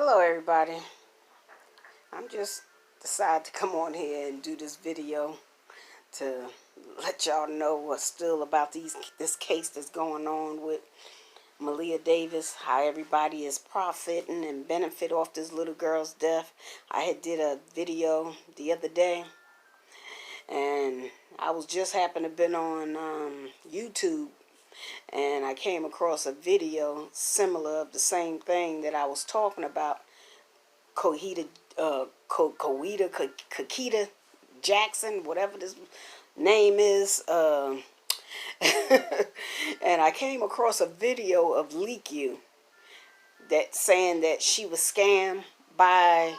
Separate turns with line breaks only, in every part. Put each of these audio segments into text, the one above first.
Hello everybody. I'm just decided to come on here and do this video to let y'all know what's still about this case that's going on with Maleah Davis, how everybody is profiting and benefit off this little girl's death. I had did a video the other day, and I was just happened to been on YouTube, and I came across a video similar of the same thing that I was talking about. Kokea Jackson, whatever this name is, and I came across a video of Leak that saying that she was scammed by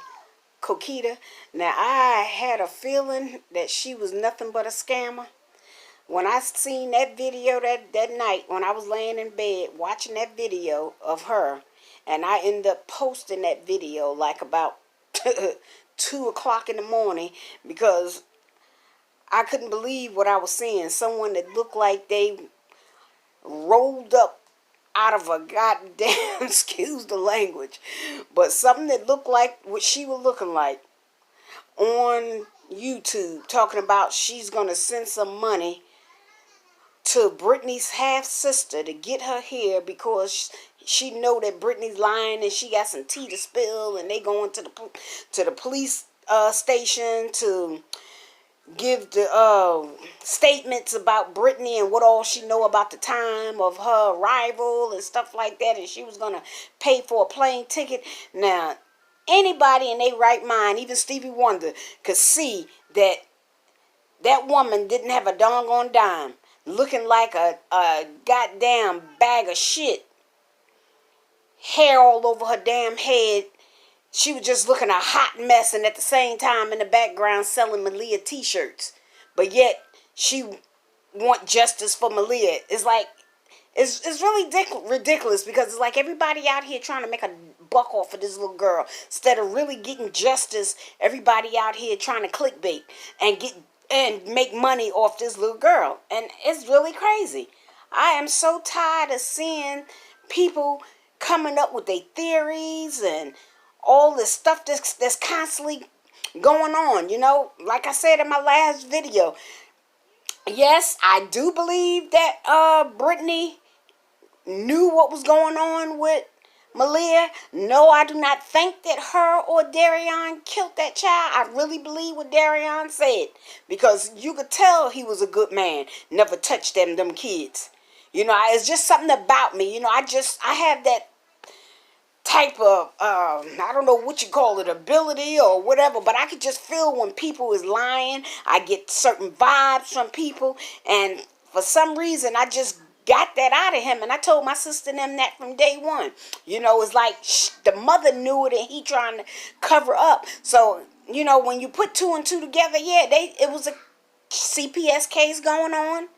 Cokia. Now, I had a feeling that she was nothing but a scammer. When I seen that video that night, when I was laying in bed watching that video of her, and I ended up posting that video like about 2 o'clock in the morning, because I couldn't believe what I was seeing. Someone that looked like they rolled up out of a goddamn, excuse the language, but something that looked like what she was looking like on YouTube, talking about she's going to send some money to Brittany's half-sister to get her here because she know that Brittany's lying and she got some tea to spill, and they going to the police station to give the statements about Brittany and what all she know about the time of her arrival and stuff like that, and she was going to pay for a plane ticket. Now, anybody in their right mind, even Stevie Wonder, could see that that woman didn't have a doggone dime, looking like a goddamn bag of shit, hair all over her damn head. She was just looking a hot mess, and at the same time in the background selling Maleah t-shirts. But yet she want justice for Maleah. It's like, it's really ridiculous, because it's like everybody out here trying to make a buck off of this little girl instead of really getting justice. Everybody out here trying to clickbait and make money off this little girl, and it's really crazy. I am so tired of seeing people coming up with their theories and all this stuff that's constantly going on. You know, like I said in my last video, yes, I do believe that Brittany knew what was going on with Maleah. No, I do not think that her or Darion killed that child. I really believe what Darion said, because you could tell he was a good man, never touched them kids. You know, it's just something about me. You know, I have that type of, I don't know what you call it, ability or whatever, but I could just feel when people is lying. I get certain vibes from people, and for some reason, I just got that out of him, and I told my sister and them that from day one. You know, it's like the mother knew it, and he trying to cover up. So, you know, when you put 2 and 2 together, yeah, it was a CPS case going on.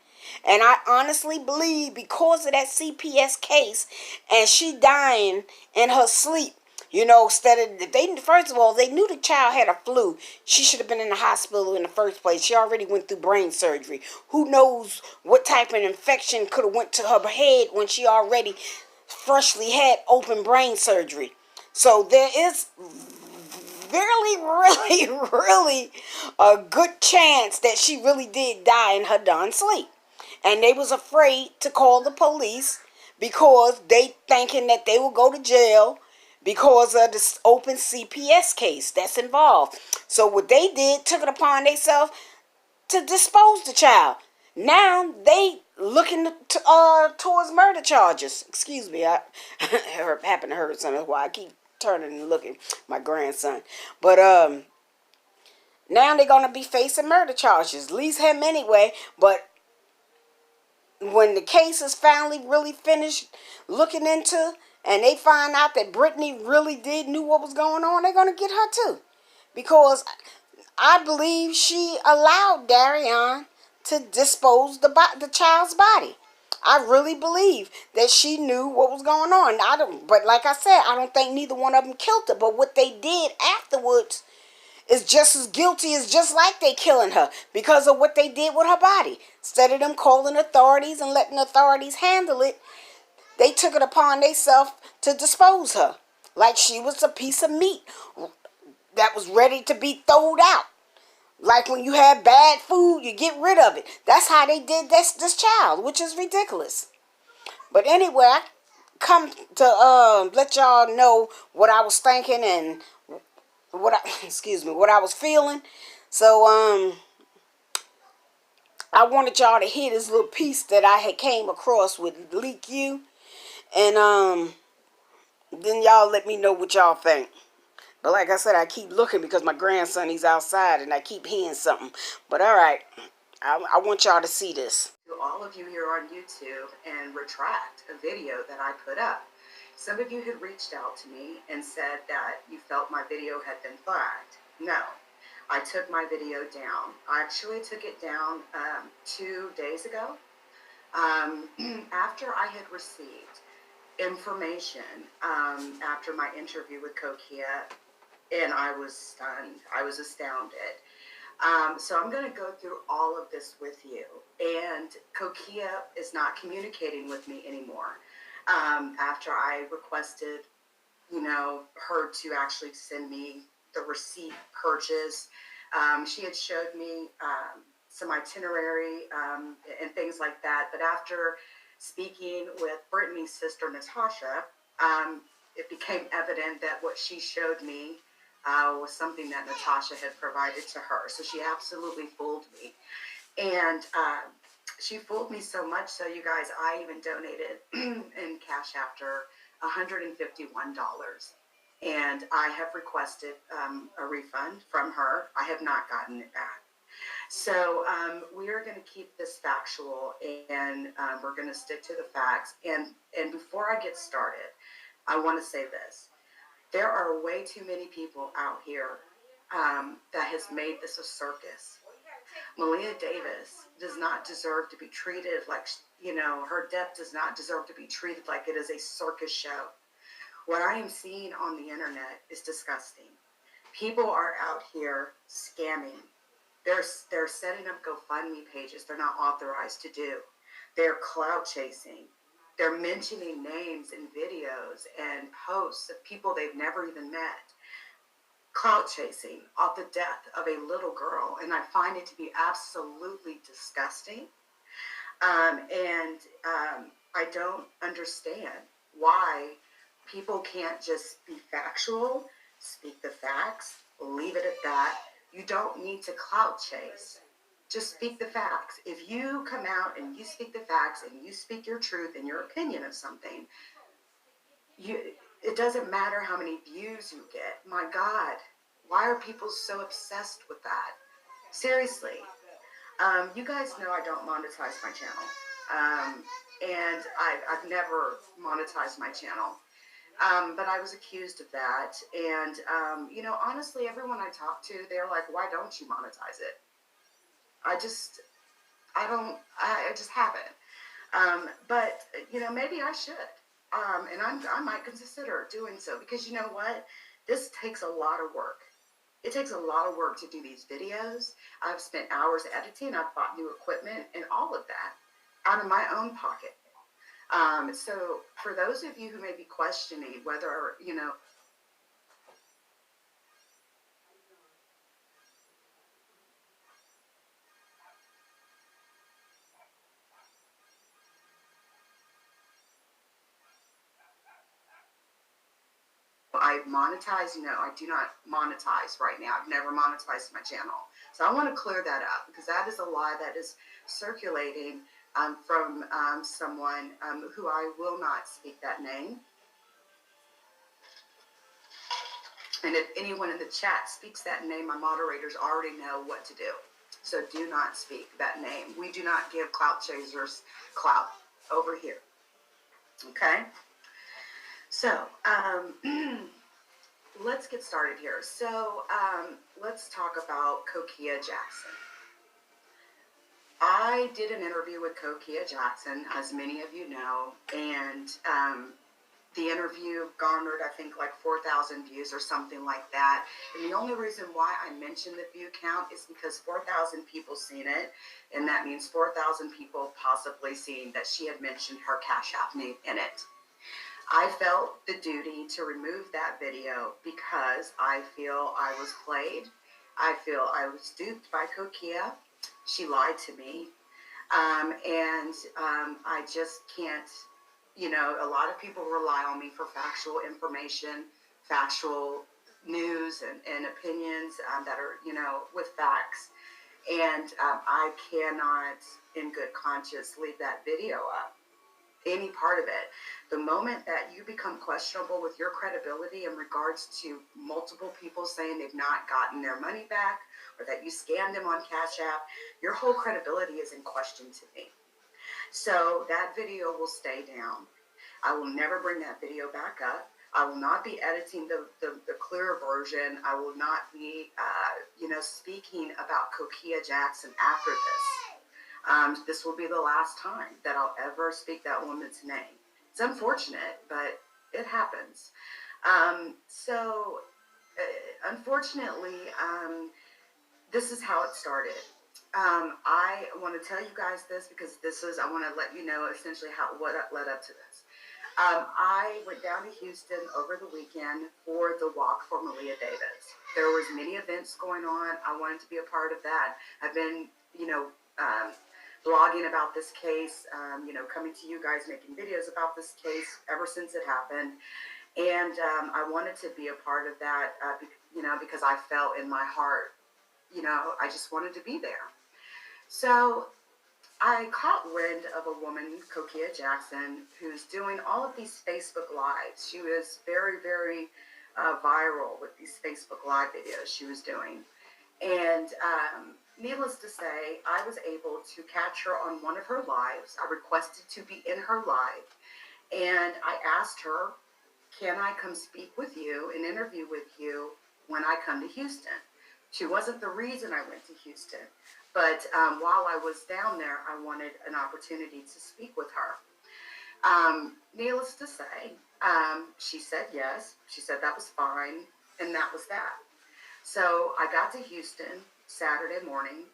And I honestly believe because of that CPS case and she dying in her sleep, you know, first of all, they knew the child had a flu. She should have been in the hospital in the first place. She already went through brain surgery. Who knows what type of infection could have went to her head when she already freshly had open brain surgery. So there is really a good chance that she really did die in her darn sleep. And they was afraid to call the police because they thinking that they will go to jail because of this open CPS case that's involved. So what they did, took it upon themselves to dispose the child. Now they looking towards murder charges. Excuse me, I happen to heard something. That's why I keep turning and looking. My grandson. But now they're gonna be facing murder charges. At least him anyway. But when the case is finally really finished looking into, and they find out that Brittany really knew what was going on, they're going to get her too. Because I believe she allowed Darion to dispose the child's body. I really believe that she knew what was going on. But like I said, I don't think neither one of them killed her. But what they did afterwards is just as guilty. It's just like they killing her because of what they did with her body. Instead of them calling authorities and letting authorities handle it, they took it upon themselves to dispose her. like she was a piece of meat that was ready to be thrown out. Like when you have bad food, you get rid of it. That's how they did this child, which is ridiculous. But anyway, I come to let y'all know what I was thinking and what I excuse me, what I was feeling. So I wanted y'all to hear this little piece that I had came across with Leak You, and then y'all let me know what y'all think. But like I said, I keep looking because my grandson, he's outside, and I keep hearing something. But all right, I want y'all to see this.
To all of you here on YouTube and Retract, a video that I put up. Some of you had reached out to me and said that you felt my video had been flagged. No, I took my video down. I actually took it down 2 days ago after I had received information after my interview with Cokia, and I was stunned. I was astounded. So I'm going to go through all of this with you. And Cokia is not communicating with me anymore. After I requested, her to actually send me the receipt purchase, she had showed me some itinerary and things like that. But after speaking with Brittany's sister, Natasha, it became evident that what she showed me was something that Natasha had provided to her. So she absolutely fooled me. And she fooled me so much so, you guys, I even donated in cash after $151. And I have requested a refund from her. I have not gotten it back. So we are going to keep this factual, and we're going to stick to the facts. And before I get started, I want to say this. There are way too many people out here that has made this a circus. Maleah Davis does not deserve to be treated like, her death does not deserve to be treated like it is a circus show. What I am seeing on the internet is disgusting. People are out here scamming. They're setting up GoFundMe pages they're not authorized to do. They're clout chasing. They're mentioning names in videos and posts of people they've never even met. Clout chasing off the death of a little girl. And I find it to be absolutely disgusting. I don't understand why people can't just be factual, speak the facts, leave it at that. You don't need to clout chase. Just speak the facts. If you come out and you speak the facts and you speak your truth and your opinion of something, it doesn't matter how many views you get. My God, why are people so obsessed with that? Seriously. You guys know I don't monetize my channel. And I've never monetized my channel. But I was accused of that. And, honestly, everyone I talk to, they're like, why don't you monetize it? I just haven't. But, maybe I should. And I might consider doing so, because you know what? This takes a lot of work. It takes a lot of work to do these videos. I've spent hours editing. I've bought new equipment and all of that out of my own pocket. So for those of you who may be questioning whether, I monetize, no, I do not monetize right now. I've never monetized my channel. So I want to clear that up, because that is a lie that is circulating from someone who I will not speak that name. And if anyone in the chat speaks that name, my moderators already know what to do. So do not speak that name. We do not give clout chasers clout over here. Okay? So, let's get started here. So, let's talk about Kokea Jackson. I did an interview with Kokea Jackson, as many of you know, and the interview garnered, I think, like 4,000 views or something like that. And the only reason why I mentioned the view count is because 4,000 people seen it, and that means 4,000 people possibly seen that she had mentioned her Cash App name in it. I felt the duty to remove that video because I feel I was played. I feel I was duped by Cokia. She lied to me. I just can't, a lot of people rely on me for factual information, factual news and opinions that are, with facts. I cannot, in good conscience, leave that video up, any part of it. The moment that you become questionable with your credibility in regards to multiple people saying they've not gotten their money back or that you scammed them on Cash App, your whole credibility is in question to me. So that video will stay down. I will never bring that video back up. I will not be editing the clearer version. I will not be, speaking about Kokea Jackson after this. This will be the last time that I'll ever speak that woman's name. It's unfortunate, but it happens. Unfortunately, this is how it started. I want to tell you guys this because I want to let you know essentially what led up to this. I went down to Houston over the weekend for the walk for Maleah Davis. There was many events going on. I wanted to be a part of that. I've been, blogging about this case, coming to you guys, making videos about this case ever since it happened. And I wanted to be a part of that, because I felt in my heart, I just wanted to be there. So I caught wind of a woman, Kokea Jackson, who's doing all of these Facebook Lives. She was very, very viral with these Facebook Live videos she was doing. And needless to say, I was able to catch her on one of her lives. I requested to be in her live. And I asked her, can I come speak with you and interview with you when I come to Houston? She wasn't the reason I went to Houston. But while I was down there, I wanted an opportunity to speak with her. Needless to say, she said yes. She said that was fine, and that was that. So I got to Houston Saturday morning.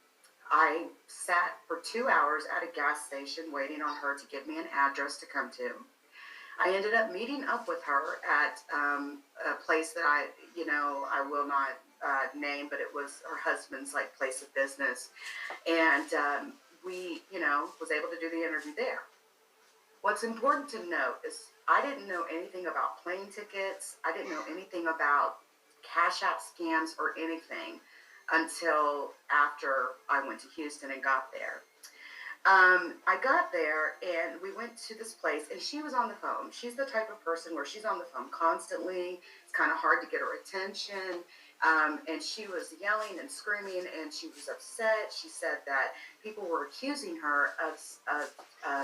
I sat for 2 hours at a gas station waiting on her to give me an address to come to. I ended up meeting up with her at a place that I will not name, but it was her husband's place of business, and we was able to do the interview there. What's important to note is I didn't know anything about plane tickets. I didn't know anything about Cash App scams or anything until after I went to Houston and got there. I got there and we went to this place and she was on the phone. She's the type of person where she's on the phone constantly. It's kind of hard to get her attention. And she was yelling and screaming and she was upset. She said that people were accusing her of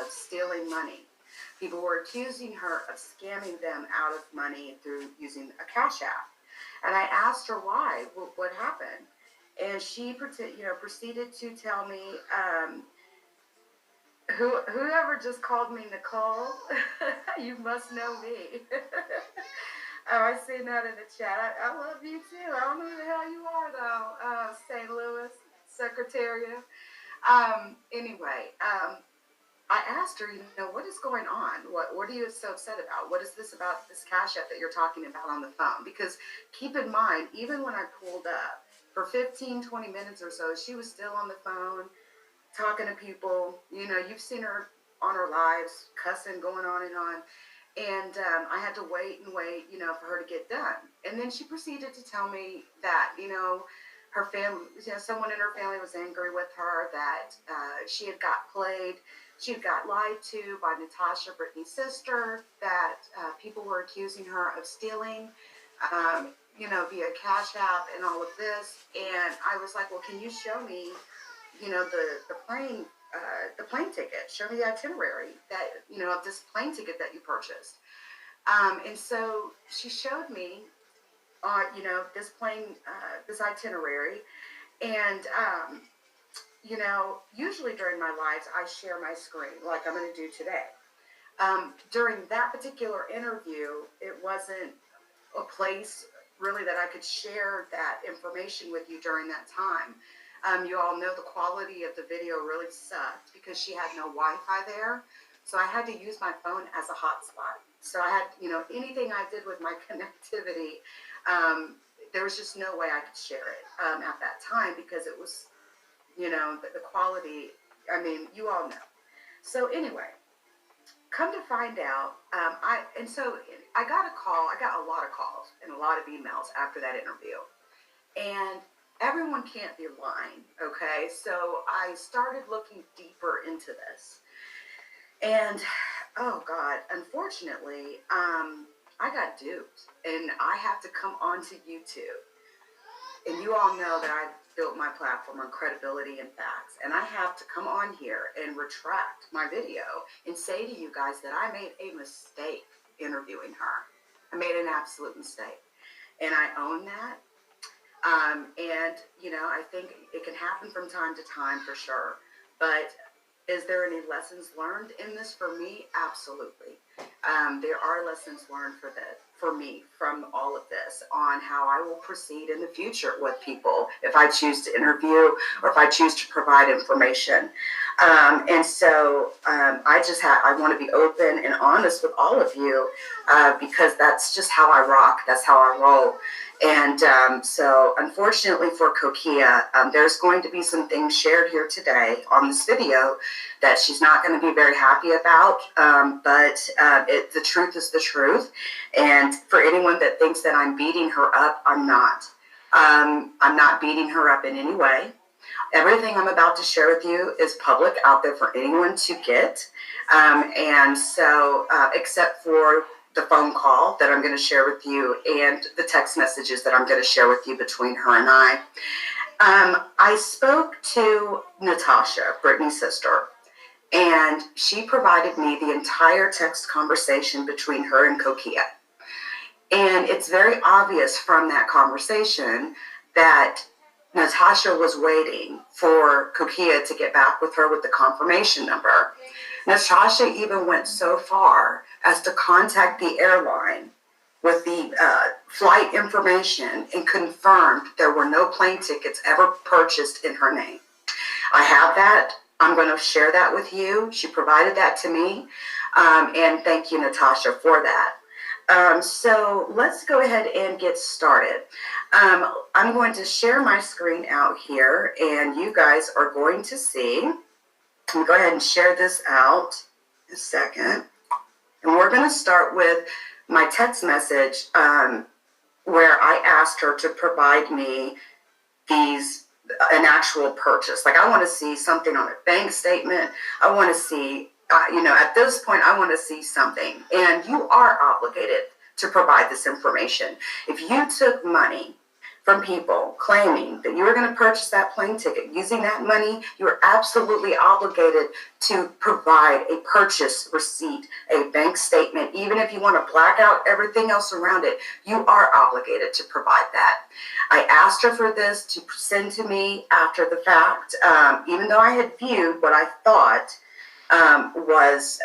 stealing money. People were accusing her of scamming them out of money through using a Cash App. And I asked her why, what happened? And she proceeded to tell me, whoever just called me Nicole, you must know me. Oh, I seen that in the chat. I love you too. I don't know who the hell you are though. St. Louis, Secretariat. Anyway, I asked her, what is going on? What are you so upset about? What is this about this Cash App that you're talking about on the phone? Because keep in mind, even when I pulled up, for 15, 20 minutes or so, she was still on the phone, talking to people. You've seen her on her lives, cussing, going on and on. And I had to wait and wait, for her to get done. And then she proceeded to tell me that, her family, someone in her family was angry with her, that she had got played. She had got lied to by Natasha, Brittany's sister, that people were accusing her of stealing, via Cash App and all of this. And I was like, well, can you show me, the plane ticket? Show me the itinerary that, of this plane ticket that you purchased. And so she showed me, this plane, this itinerary. And, usually during my lives, I share my screen like I'm going to do today. During that particular interview, it wasn't a place really that I could share that information with you during that time. You all know the quality of the video really sucked because she had no Wi-Fi there. So I had to use my phone as a hotspot So I had, anything I did with my connectivity, there was just no way I could share it at that time because it was, the quality, I mean, you all know. So anyway, come to find out, so I got a call. I got a lot of calls and a lot of emails after that interview. And everyone can't be lying, okay? So I started looking deeper into this. And, oh God, unfortunately, I got duped. And I have to come onto YouTube. And you all know that I've built my platform on credibility and facts. And I have to come on here and retract my video and say to you guys that I made a mistake interviewing her. I made an absolute mistake. And I own that. I think it can happen from time to time for sure. But is there any lessons learned in this for me? Absolutely. There are lessons learned for me from all of this on how I will proceed in the future with people if I choose to interview or if I choose to provide information. I want to be open and honest with all of you because that's just how I rock. That's how I roll. And so unfortunately for Cokia, there's going to be some things shared here today on this video that she's not going to be very happy about, but the truth is the truth. And for anyone that thinks that I'm beating her up, I'm not. I'm not beating her up in any way. Everything I'm about to share with you is public out there for anyone to get. Except for the phone call that I'm going to share with you and the text messages that I'm going to share with you between her and I. I spoke to Natasha, Brittany's sister, and she provided me the entire text conversation between her and Cokia. And it's very obvious from that conversation that Natasha was waiting for Cokia to get back with her with the confirmation number. Natasha even went so far as to contact the airline with the flight information and confirmed there were no plane tickets ever purchased in her name. I have that. I'm going to share that with you. She provided that to me. And thank you, Natasha, for that. So let's go ahead and get started. I'm going to share my screen out here, and you guys are going to see. I'm going to go ahead and share this out in a second. And we're going to start with my text message where I asked her to provide me an actual purchase. Like, I want to see something on a bank statement. I want to see, at this point, I want to see something. And you are obligated to provide this information. If you took money from people claiming that you were going to purchase that plane ticket, using that money, you're absolutely obligated to provide a purchase receipt, a bank statement. Even if you want to black out everything else around it, you are obligated to provide that. I asked her for this to send to me after the fact, even though I had viewed what I thought was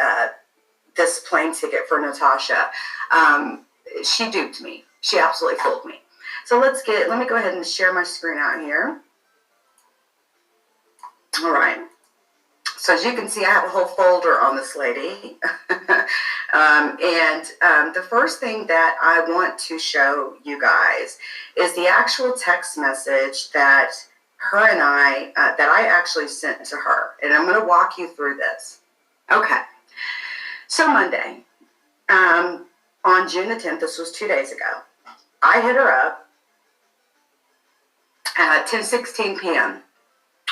this plane ticket for Natasha. She duped me. She absolutely fooled me. So let me go ahead and share my screen out here. All right. So as you can see, I have a whole folder on this lady. The first thing that I want to show you guys is the actual text message that I actually sent to her. And I'm going to walk you through this. Okay. So Monday, on June the 10th, this was 2 days ago, I hit her up at 10:16 p.m.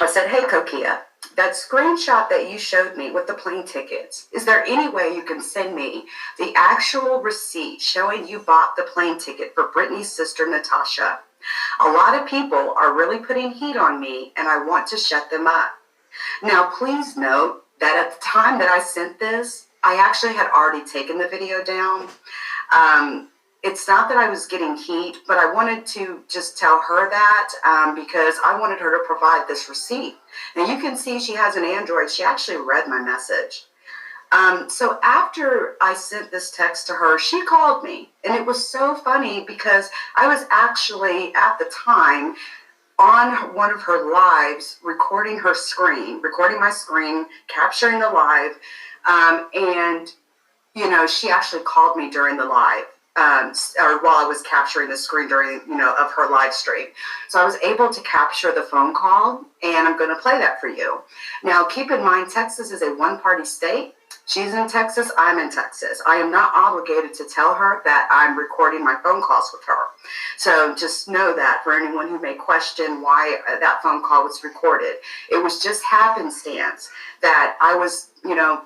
I said, hey, Cokia, that screenshot that you showed me with the plane tickets, is there any way you can send me the actual receipt showing you bought the plane ticket for Brittany's sister, Natasha? A lot of people are really putting heat on me, and I want to shut them up. Now, please note that at the time that I sent this, I actually had already taken the video down. It's not that I was getting heat, but I wanted to just tell her that because I wanted her to provide this receipt. Now you can see she has an Android. She actually read my message. So after I sent this text to her, she called me. And it was so funny because I was actually at the time on one of her lives recording my screen, capturing the live. And she actually called me during the live, or while I was capturing the screen during, of her live stream. So I was able to capture the phone call, and I'm going to play that for you. Now, keep in mind, Texas is a one-party state. She's in Texas, I'm in Texas. I am not obligated to tell her that I'm recording my phone calls with her. So just know that for anyone who may question why that phone call was recorded. It was just happenstance that I was,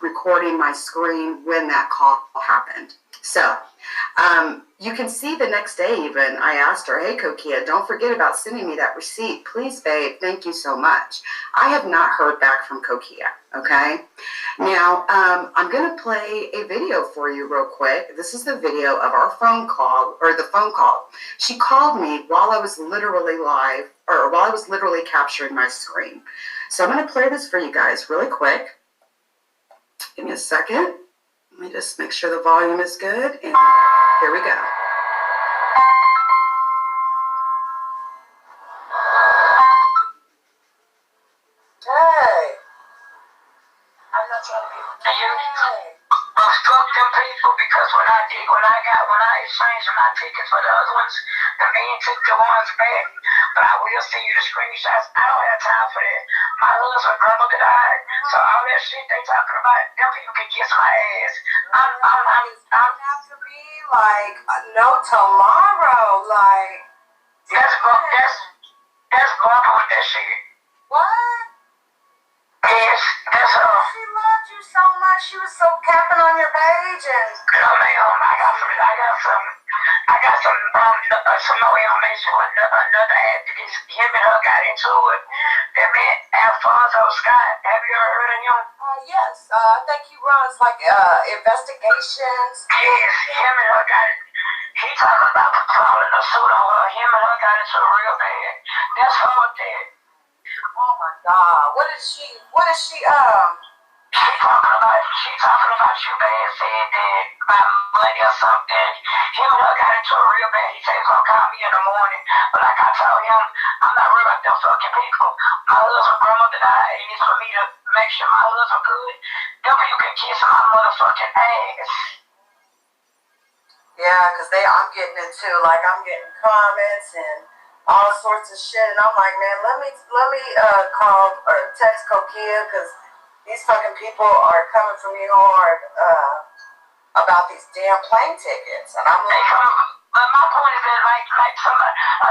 recording my screen when that call happened. So you can see the next day even, I asked her, hey, Cokia, don't forget about sending me that receipt. Please, babe, thank you so much. I have not heard back from Cokia, okay? Now, I'm going to play a video for you real quick. This is the video of our phone call, or the phone call. She called me while I was literally live, or while I was literally capturing my screen. So I'm going to play this for you guys really quick. Give me a second. Let me just make sure the volume is good. And here we go. Hey. I'm not trying to be.
Fuck them people, because when I exchanged my tickets for the other ones, the man took the ones back. But I will send you the screenshots. I don't have time for that. My husband grandmother died, so all that shit they talking about, them people can kiss my ass. I'm
have to be like no tomorrow, like
that's bumping with that shit.
what?
Yes, that's her.
She loved you so much. She was so capping on your page and.
No, ma'am. I got some more information with another activist. Him and her got into it. That man, Alfonso Scott. Have you ever heard of him?
Yes. I think he runs like investigations.
Yes, him and her got it. He talking about falling a suit on her. Him and her got into it real bad. That's her with that.
Oh my God. What is she?
She talking about you bad, saying that about money or something. Him and her got into it real bad. He said he's gonna call me in the morning. But like I told him, I'm not worried about them fucking people. My husband grandmother died, and it's for me to make sure my husband good. Them people can kiss my motherfucking ass.
Yeah, because I'm getting into, like, I'm getting comments and all sorts of shit, and I'm like, man, let me call or text Cokia, because these fucking people are coming for me hard about these damn plane tickets, and I'm like,
but my point is that, like a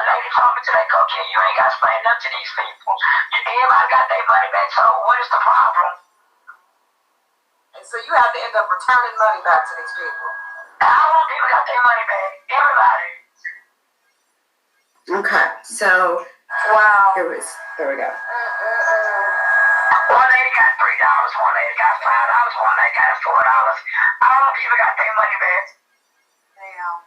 lady told me today, Cokia, you ain't got to explain nothing to these people. Everybody got their money back, so what is the problem?
and so you have to end up returning money back to these people.
All of people got their money back. Everybody.
Okay, so
Wow.
there we go.
One lady got $3, one lady got $5, one lady got $4. All of people got their money back.
Damn.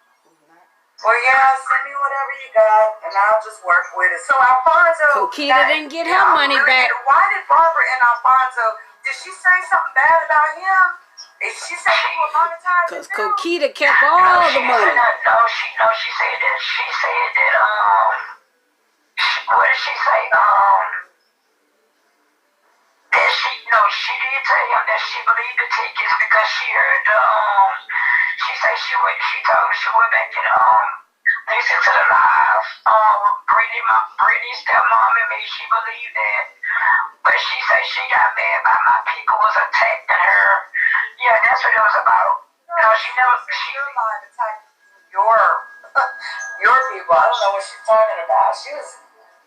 Well, yeah, send me whatever you got, and I'll just work with it. So Alfonso,
Cokia didn't get her money back.
Why did Barbara and Alfonso? Did she say something bad about him? Did she say he was monetized?
Because Cokia kept all the money.
She said that, what did she say? That she did tell him that she believed the tickets because she heard, she told me she went back and, listen to the live, Brittany's stepmom and me, she believed that. But she said she got mad by my people was attacking her. Yeah, that's what it was about. No, she never.
Your line attacked your people. I don't know what she's talking about. She was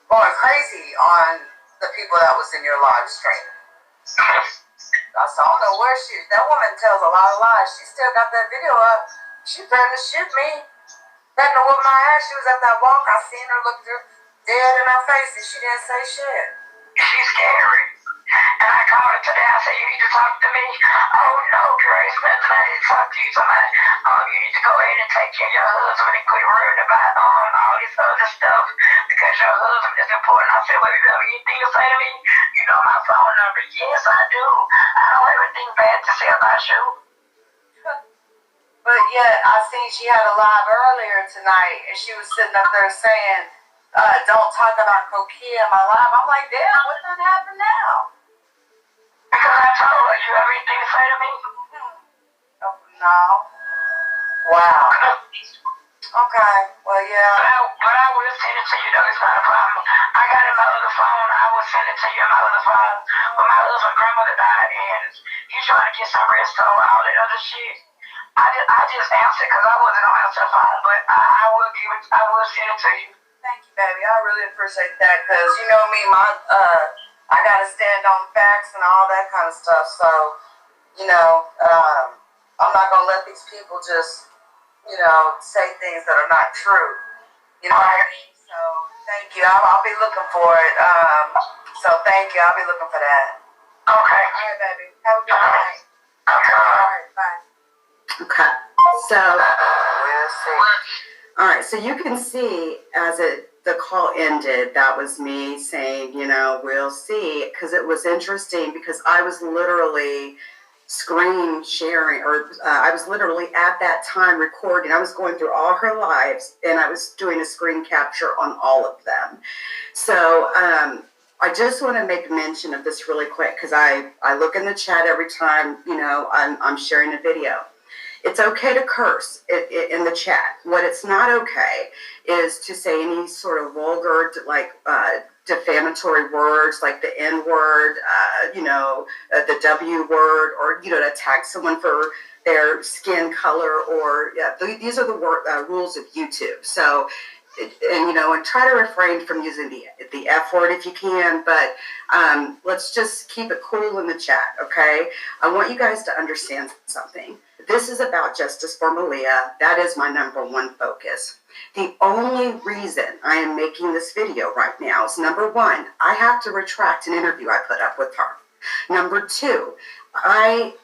going crazy on the people that was in your live stream. I don't know where that woman tells a lot of lies. She still got that video up. She threatened to shoot me. Threatened to whoop my ass. She was at that walk. I seen her look dead in her face and she didn't say shit.
She's scary. And I called her today. I said, you need to talk to me. Oh, no, girl, it's nothing. I need to talk to you. Somebody, you need to go ahead and take care of your husband and quit worrying about all this other stuff because your husband is important. I said, well, you have anything to say to me? You know my phone number. Yes, I do. I don't have anything bad to say about you.
But yet, I seen she had a live earlier tonight, and she was sitting up there saying, don't talk about Cokia in my live. I'm like, damn, what done happened now?
Because I told her, you have anything to say to me?
No. Wow. Okay. Well, yeah.
But I will send it to you, though. It's not a problem. I got it in my other phone. I will send it to you in my other phone. But my other grandmother died, and he's trying to get some rest on all that other shit. I just answered because I wasn't gonna answer the phone, but I will give it. I will send it to you.
Thank you, baby. I really appreciate that because you know me, I gotta stand on facts and all that kind of stuff. So, you know, I'm not gonna let these people just, you know, say things that are not true. You know what I mean? So, thank you. I'll be looking for it. So thank you. I'll be looking for that.
Okay.
All right, baby. Have a good night.
Okay.
All right, bye. Okay. So, all right. So you can see as the call ended, that was me saying, you know, we'll see, because it was interesting because I was literally screen sharing, or I was literally at that time recording. I was going through all her lives and I was doing a screen capture on all of them. So I just want to make mention of this really quick because I look in the chat every time, you know, I'm sharing a video. It's okay to curse in the chat. What it's not okay is to say any sort of vulgar, like defamatory words, like the N word, you know, the W word, or, you know, to attack someone for their skin color, or these are the rules of YouTube. So, and you know, and try to refrain from using the F word if you can, but let's just keep it cool in the chat, okay? I want you guys to understand something. This is about justice for Maleah. That is my #1 focus. The only reason I am making this video right now is, #1, I have to retract an interview I put up with her. #2, I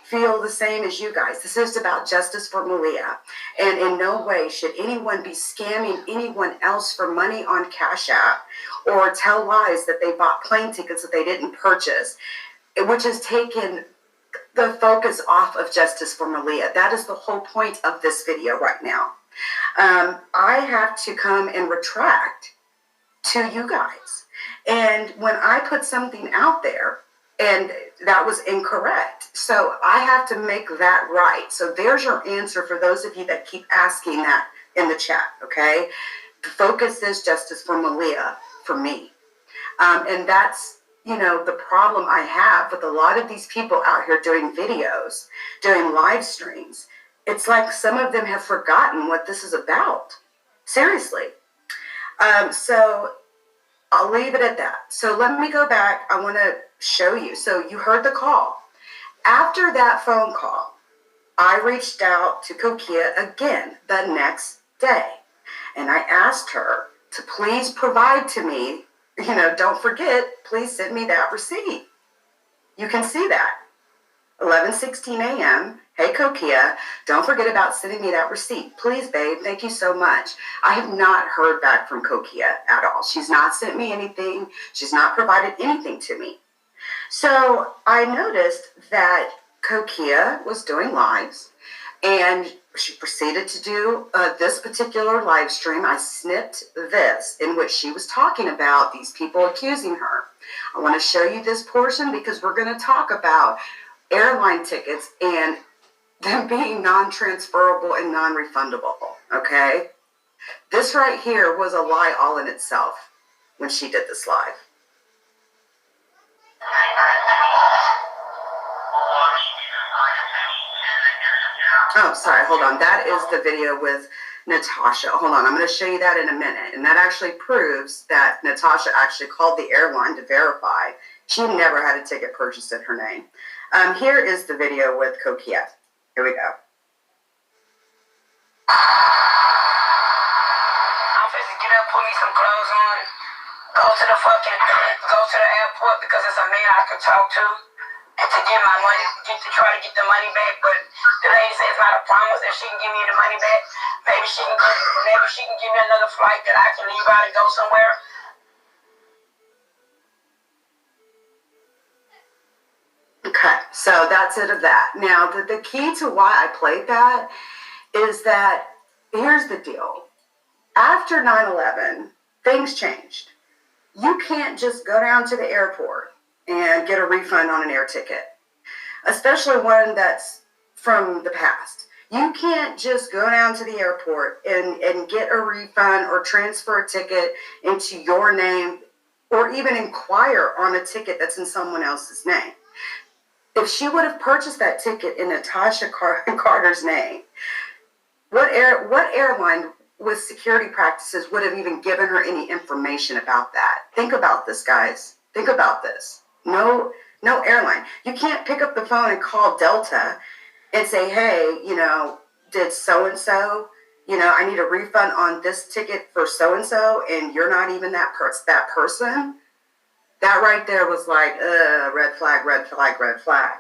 feel the same as you guys. This is about justice for Maleah. And in no way should anyone be scamming anyone else for money on Cash App or tell lies that they bought plane tickets that they didn't purchase, which has taken the focus off of justice for Maleah. That is the whole point of this video right now. I have to come and retract to you guys. And when I put something out there, and that was incorrect, so I have to make that right. So there's your answer for those of you that keep asking that in the chat, okay? The focus is justice for Maleah, for me. And that's, you know, the problem I have with a lot of these people out here doing videos, doing live streams. It's like some of them have forgotten what this is about. Seriously. So I'll leave it at that. So let me go back. I want to show you. So you heard the call. After that phone call, I reached out to Cokia again the next day. And I asked her to please provide to me, you know, don't forget, please send me that receipt. You can see that. 11:16 a.m. Hey, Cokia, don't forget about sending me that receipt. Please, babe, thank you so much. I have not heard back from Cokia at all. She's not sent me anything. She's not provided anything to me. So I noticed that Cokia was doing lives, and she proceeded to do this particular live stream. I snipped this in which she was talking about these people accusing her. I want to show you this portion because we're going to talk about airline tickets and them being non-transferable and non-refundable, okay? This right here was a lie all in itself when she did this live. Oh, sorry, hold on. That is the video with Natasha. Hold on, I'm going to show you that in a minute. And that actually proves that Natasha actually called the airline to verify she never had a ticket purchased in her name. Here is the video with Cokia. Here we go.
I'm supposed to get up, put me some clothes on, go to the airport because it's a man I can talk to, and to get my money, try to get the money back. But the lady says it's not a promise that she can give me the money back. Maybe she can give me another flight that I can leave out and go somewhere.
Okay, so that's it of that. Now, the key to why I played that is that, here's the deal. After 9/11, things changed. You can't just go down to the airport and get a refund on an air ticket, especially one that's from the past. You can't just go down to the airport and get a refund or transfer a ticket into your name or even inquire on a ticket that's in someone else's name. If she would have purchased that ticket in Natasha Carter's name, what airline with security practices would have even given her any information about that? Think about this, guys. Think about this. No airline. You can't pick up the phone and call Delta and say, hey, did so-and-so, I need a refund on this ticket for so-and-so, and you're not even that person. That right there was like, red flag, red flag, red flag.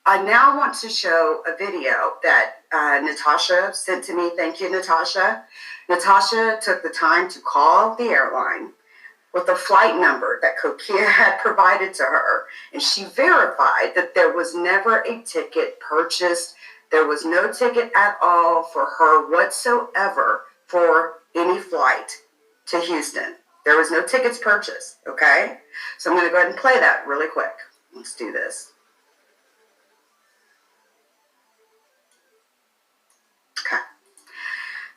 I now want to show a video that Natasha sent to me. Thank you, Natasha. Natasha took the time to call the airline with the flight number that Cokia had provided to her, and she verified that there was never a ticket purchased. There was no ticket at all for her whatsoever for any flight to Houston. There was no tickets purchased, okay? So I'm going to go ahead and play that really quick. Let's do this. Okay.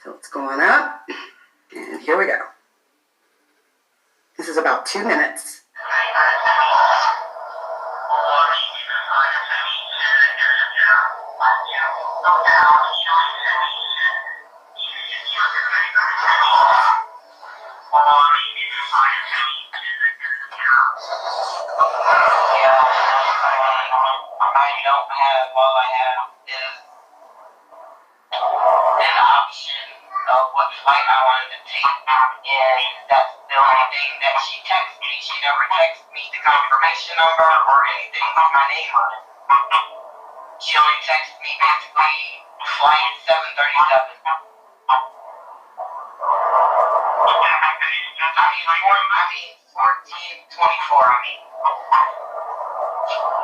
So it's going up, and here we go. This is about 2 minutes.
All I have is an option of what flight I wanted to take, and that's the only thing that she texted me. She never texted me the confirmation number or anything with my name on it. She only texted me basically flight 737. I mean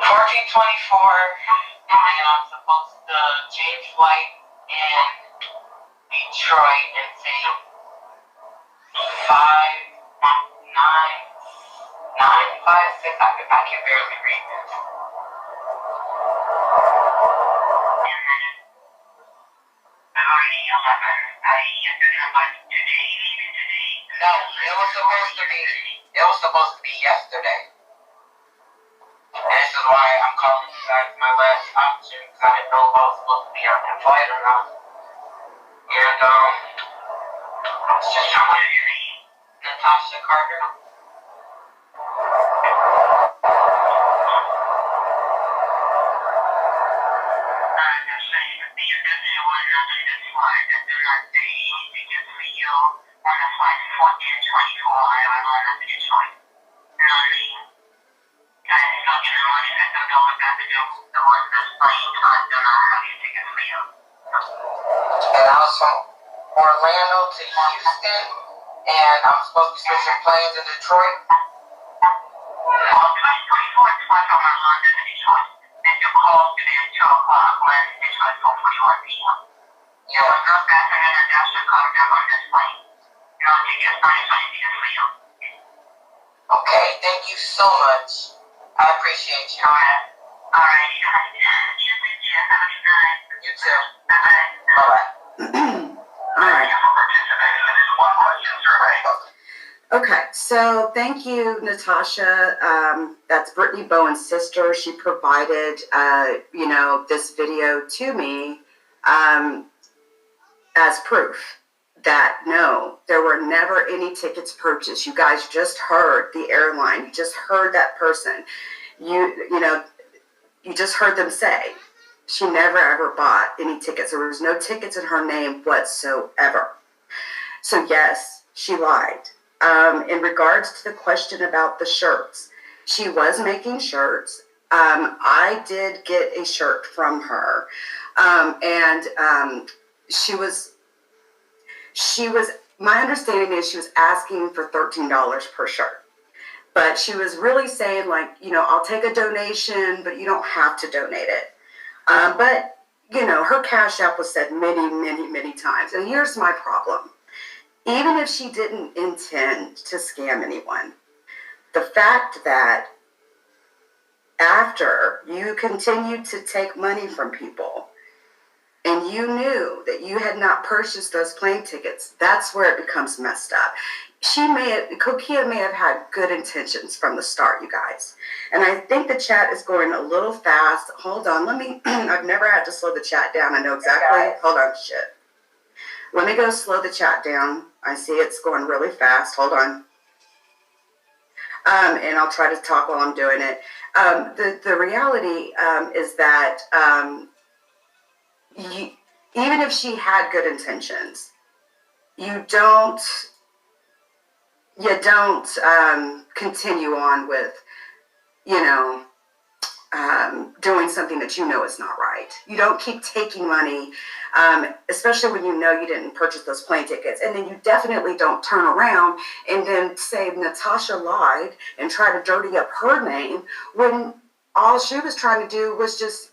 1424, and I'm supposed to change flight in Detroit and say 59956. I can barely read this. No, it was supposed to be yesterday. And this is why I'm calling you guys my last option, because I didn't know if I was supposed to be on that flight or not. And, it's just Natasha Carter. And I was from Orlando to Houston, and I'm supposed to be switching planes in Detroit. Okay, thank you so much. I appreciate you. All right. You too. Bye-bye.
All right. Okay, so thank you, Natasha. That's Brittany Bowen's sister. She provided, this video to me as proof that no, there were never any tickets purchased. You guys just heard the airline. You just heard that person. You just heard them say she never ever bought any tickets. There was no tickets in her name whatsoever. So yes, she lied. In regards to the question about the shirts, she was making shirts. I did get a shirt from her, and she was. My understanding is she was asking for $13 per shirt. But she was really saying, I'll take a donation, but you don't have to donate it. But, her Cash App was said many, many, many times. And here's my problem. Even if she didn't intend to scam anyone, the fact that after you continued to take money from people and you knew that you had not purchased those plane tickets, that's where it becomes messed up. Cokia may have had good intentions from the start, you guys. And I think the chat is going a little fast. Hold on, I've never had to slow the chat down. I know exactly, hold on, shit. Let me go slow the chat down. I see it's going really fast, hold on. And I'll try to talk while I'm doing it. The reality is that even if she had good intentions, you don't continue on with, doing something that you know is not right. You don't keep taking money, especially when you know you didn't purchase those plane tickets. And then you definitely don't turn around and then say Natasha lied and try to dirty up her name when all she was trying to do was just,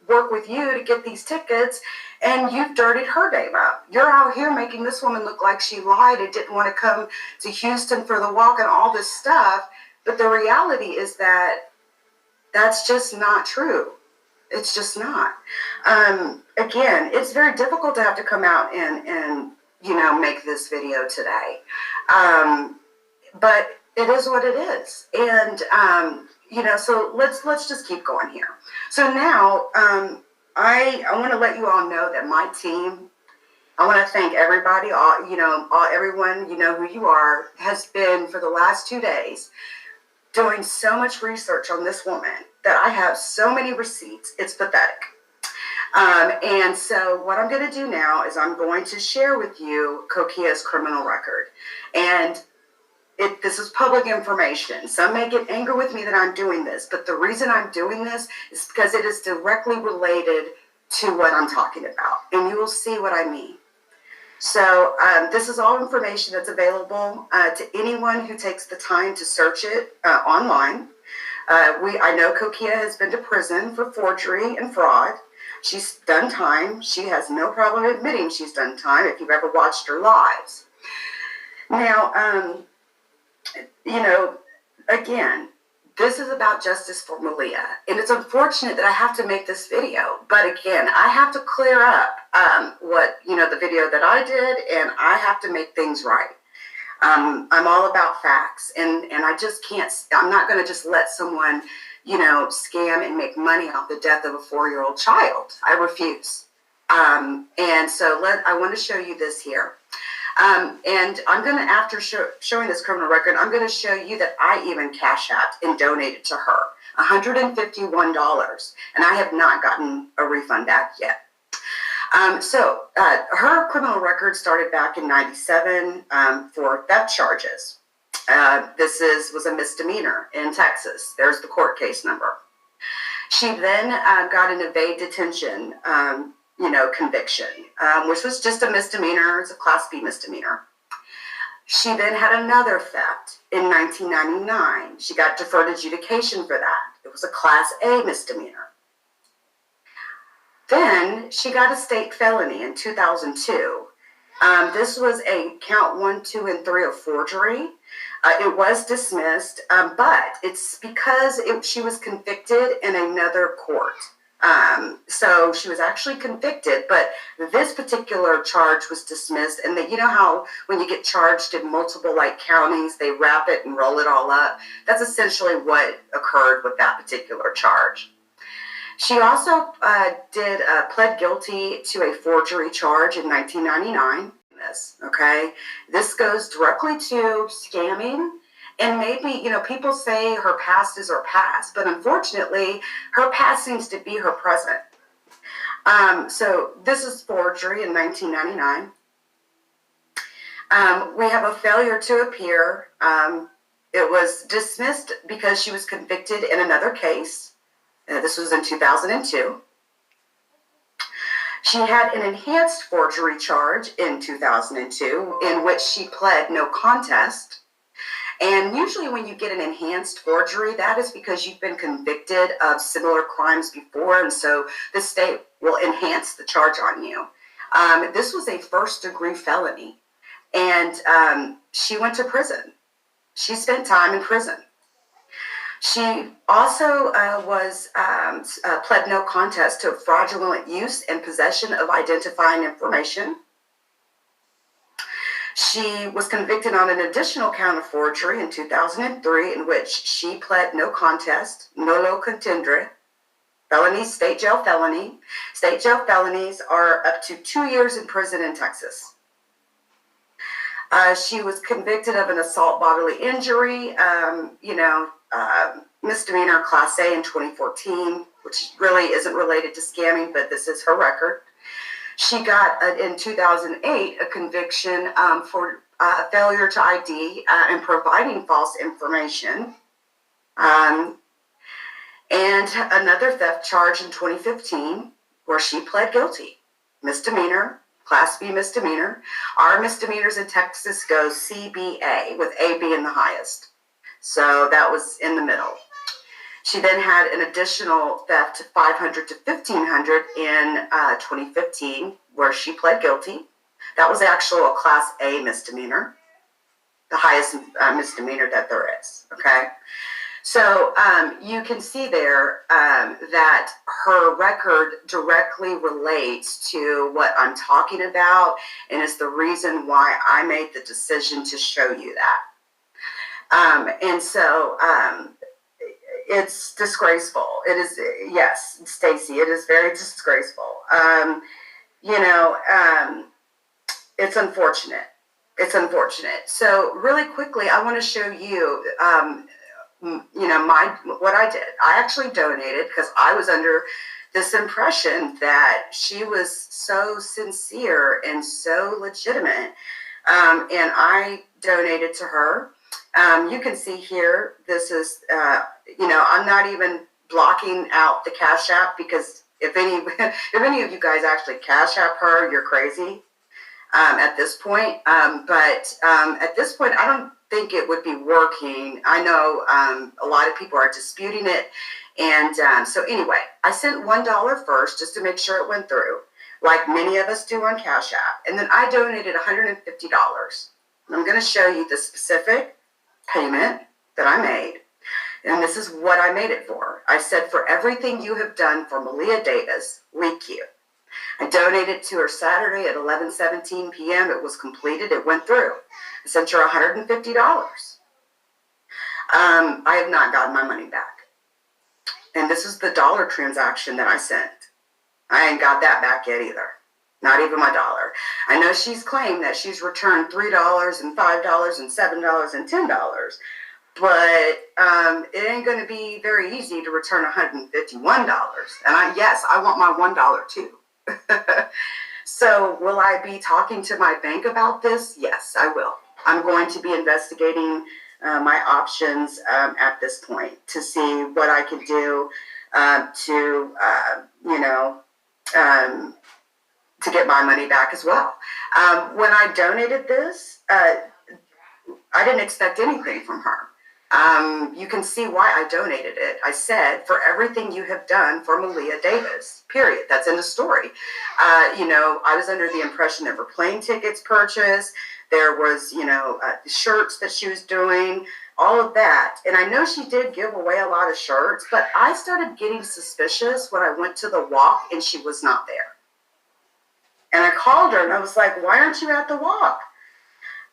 work with you to get these tickets, and you've dirtied her name up. You're out here making this woman look like she lied and didn't want to come to Houston for the walk and all this stuff. But the reality is that that's just not true. It's just not. Again, it's very difficult to have to come out and make this video today. But it is what it is. And, so let's just keep going here. So now, I want to let you all know that my team, I want to thank everybody, everyone, who you are, has been for the last 2 days doing so much research on this woman that I have so many receipts. It's pathetic. And so what I'm going to do now is I'm going to share with you Kokia's criminal record. And this is public information. Some may get angry with me that I'm doing this, but the reason I'm doing this is because it is directly related to what I'm talking about. And you will see what I mean. So this is all information that's available to anyone who takes the time to search it online. I know Cokia has been to prison for forgery and fraud. She's done time. She has no problem admitting she's done time if you've ever watched her lives. Now, again, this is about justice for Maleah. And it's unfortunate that I have to make this video. But again, I have to clear up the video that I did, and I have to make things right. I'm all about facts, and I just can't, I'm not going to just let someone, scam and make money off the death of a 4-year-old child. I refuse. And so I want to show you this here. And I'm going to, after showing this criminal record, I'm going to show you that I even cash apped and donated to her $151, and I have not gotten a refund back yet. So her criminal record started back in '97 for theft charges. This was a misdemeanor in Texas. There's the court case number. She then got an evade detention conviction, which was just a misdemeanor. It's a Class B misdemeanor. She then had another theft in 1999. She got deferred adjudication for that. It was a Class A misdemeanor. Then she got a state felony in 2002. This was a count 1, 2, and 3 of forgery. It was dismissed, but it's because she was convicted in another court. So she was actually convicted, but this particular charge was dismissed. And you know how when you get charged in multiple counties, they wrap it and roll it all up? That's essentially what occurred with that particular charge. She also pled guilty to a forgery charge in 1999. This goes directly to scamming. And maybe, people say her past is her past, but unfortunately, her past seems to be her present. So this is forgery in 1999. We have a failure to appear. It was dismissed because she was convicted in another case. This was in 2002. She had an enhanced forgery charge in 2002 in which she pled no contest. And usually when you get an enhanced forgery, that is because you've been convicted of similar crimes before, and so the state will enhance the charge on you. This was a first-degree felony, and she went to prison. She spent time in prison. She also pled no contest to fraudulent use and possession of identifying information. She was convicted on an additional count of forgery in 2003, in which she pled no contest, nolo contendere, felony, state jail felony. State jail felonies are up to 2 years in prison in Texas. She was convicted of an assault bodily injury, misdemeanor class A in 2014, which really isn't related to scamming, but this is her record. She got, in 2008, a conviction for failure to ID and providing false information. And another theft charge in 2015, where she pled guilty. Misdemeanor, Class B misdemeanor. Our misdemeanors in Texas go CBA, with A being the highest. So that was in the middle. She then had an additional theft, $500 to $1,500 in 2015, where she pled guilty. That was actually a Class A misdemeanor, the highest misdemeanor that there is, okay? So you can see there that her record directly relates to what I'm talking about, and is the reason why I made the decision to show you that. It's disgraceful. It is, yes, Stacy, it is very disgraceful. It's unfortunate. It's unfortunate. So really quickly, I want to show you, what I did. I actually donated because I was under this impression that she was so sincere and so legitimate. And I donated to her. You can see here, this is, I'm not even blocking out the Cash App, because if any of you guys actually Cash App her, you're crazy at this point. But at this point, I don't think it would be working. I know a lot of people are disputing it. And so anyway, I sent $1 first just to make sure it went through, like many of us do on Cash App. And then I donated $150. I'm going to show you the specific payment that I made. And this is what I made it for. I said, for everything you have done for Maleah Davis, leak you. I donated to her Saturday at 11:17 p.m. It was completed. It went through. I sent her $150. I have not gotten my money back. And this is the dollar transaction that I sent. I ain't got that back yet either. Not even my dollar. I know she's claimed that she's returned $3 and $5 and $7 and $10. But it ain't going to be very easy to return $151. And I want my $1 too. So will I be talking to my bank about this? Yes, I will. I'm going to be investigating my options at this point to see what I can do to get my money back as well. When I donated this, I didn't expect anything from her. You can see why I donated it. I said, for everything you have done for Maleah Davis, period. That's in the story. I was under the impression there were plane tickets purchased. There was, shirts that she was doing, all of that. And I know she did give away a lot of shirts, but I started getting suspicious when I went to the walk and she was not there. And I called her and I was like, why aren't you at the walk?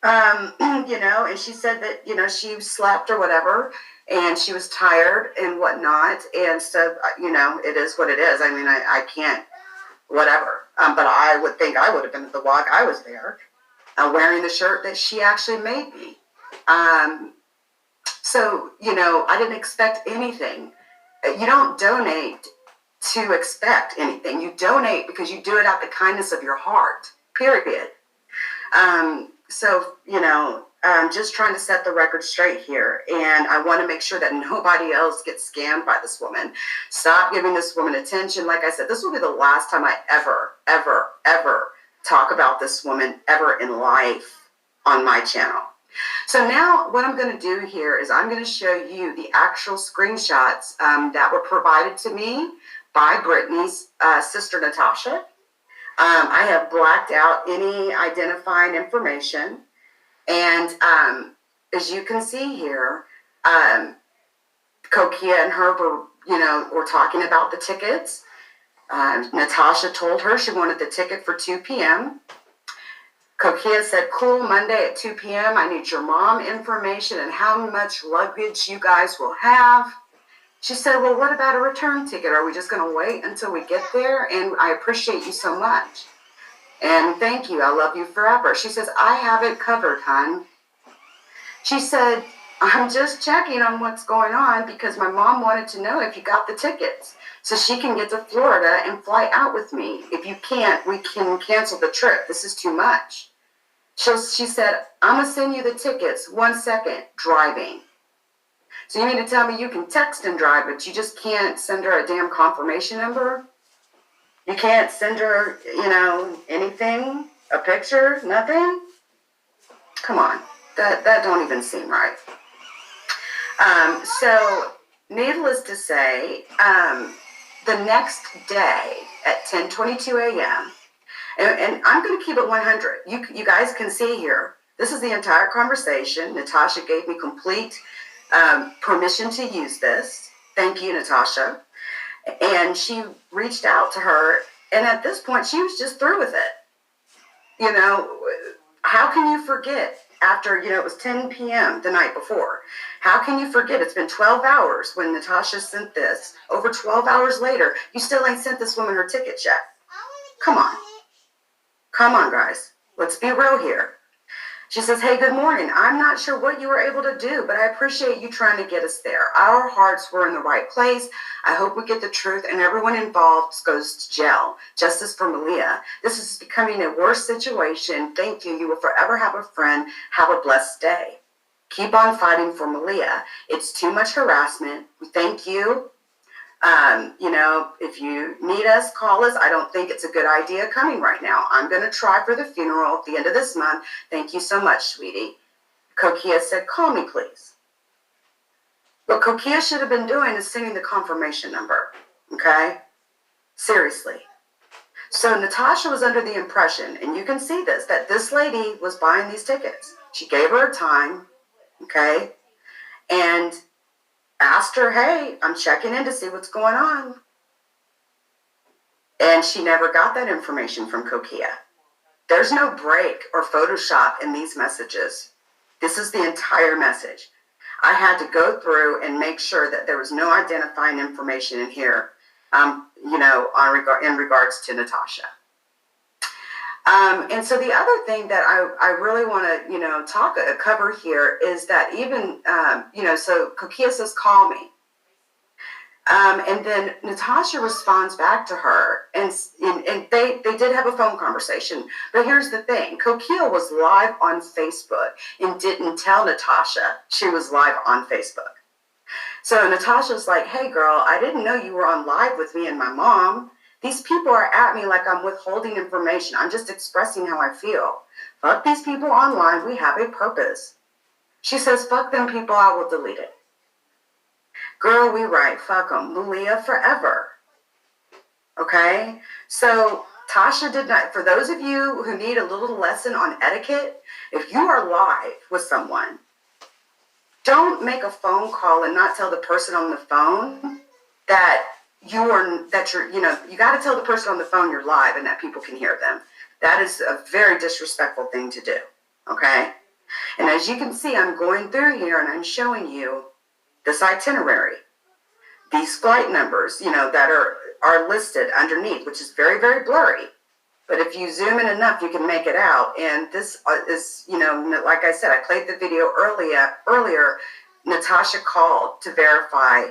And she said that, she slept or whatever, and she was tired and whatnot. And so, it is what it is. I mean, I can't, whatever. But I would think I would have been at the walk. I was there, wearing the shirt that she actually made me. So, I didn't expect anything. You don't donate to expect anything. You donate because you do it out the kindness of your heart, period. So, I'm just trying to set the record straight here. And I want to make sure that nobody else gets scammed by this woman. Stop giving this woman attention. Like I said, this will be the last time I ever talk about this woman ever in life on my channel. So now what I'm going to do here is I'm going to show you the actual screenshots that were provided to me by Brittany's sister, Natasha. I have blacked out any identifying information. And as you can see here, Cokia and her were talking about the tickets. Natasha told her she wanted the ticket for 2 p.m. Cokia said, cool, Monday at 2 p.m. I need your mom information and how much luggage you guys will have. She said, well, what about a return ticket? Are we just going to wait until we get there? And I appreciate you so much. And thank you. I love you forever. She says, I have it covered, hon. She said, I'm just checking on what's going on because my mom wanted to know if you got the tickets so she can get to Florida and fly out with me. If you can't, we can cancel the trip. This is too much. She said, I'm going to send you the tickets. 1 second, driving. So you mean to tell me you can text and drive, but you just can't send her a damn confirmation number? You can't send her, anything? A picture? Nothing? Come on. That don't even seem right. So, needless to say, the next day at 10:22 a.m., and I'm going to keep it 100. You guys can see here, this is the entire conversation. Natasha gave me complete permission to use this. Thank you, Natasha. And she reached out to her, and at this point, she was just through with it. How can you forget after, it was 10 p.m. the night before? How can you forget? It's been 12 hours when Natasha sent this. Over 12 hours later, you still ain't sent this woman her ticket yet. Come on. Come on, guys. Let's be real here. She says, hey, good morning. I'm not sure what you were able to do, but I appreciate you trying to get us there. Our hearts were in the right place. I hope we get the truth and everyone involved goes to jail. Justice for Maleah. This is becoming a worse situation. Thank you. You will forever have a friend. Have a blessed day. Keep on fighting for Maleah. It's too much harassment. Thank you. If you need us, call us. I don't think it's a good idea coming right now. I'm going to try for the funeral at the end of this month. Thank you so much, sweetie. Cokia said, call me, please. What Cokia should have been doing is sending the confirmation number. Okay? Seriously. So Natasha was under the impression, and you can see this, that this lady was buying these tickets. She gave her a time. Okay? And asked her, hey, I'm checking in to see what's going on. And she never got that information from Cokia. There's no break or Photoshop in these messages. This is the entire message. I had to go through and make sure that there was no identifying information in here, in regards to Natasha. And so the other thing that I really want to, cover here is that even, so Cokia says, call me. And then Natasha responds back to her, and they did have a phone conversation. But here's the thing. Cokia was live on Facebook and didn't tell Natasha she was live on Facebook. So Natasha's like, hey, girl, I didn't know you were on live with me and my mom. These people are at me like I'm withholding information. I'm just expressing how I feel. Fuck these people online. We have a purpose. She says, fuck them people. I will delete it. Girl, we right. Fuck them. Maleah forever. Okay? So Tasha did not, for those of you who need a little lesson on etiquette, if you are live with someone, don't make a phone call and not tell the person on the phone that you got to tell the person on the phone you're live and that people can hear them. That is a very disrespectful thing to do. Okay? And as you can see, I'm going through here and I'm showing you this itinerary. These flight numbers, that are listed underneath, which is very, very blurry. But if you zoom in enough, you can make it out. And this is, like I said, I played the video earlier. Natasha called to verify,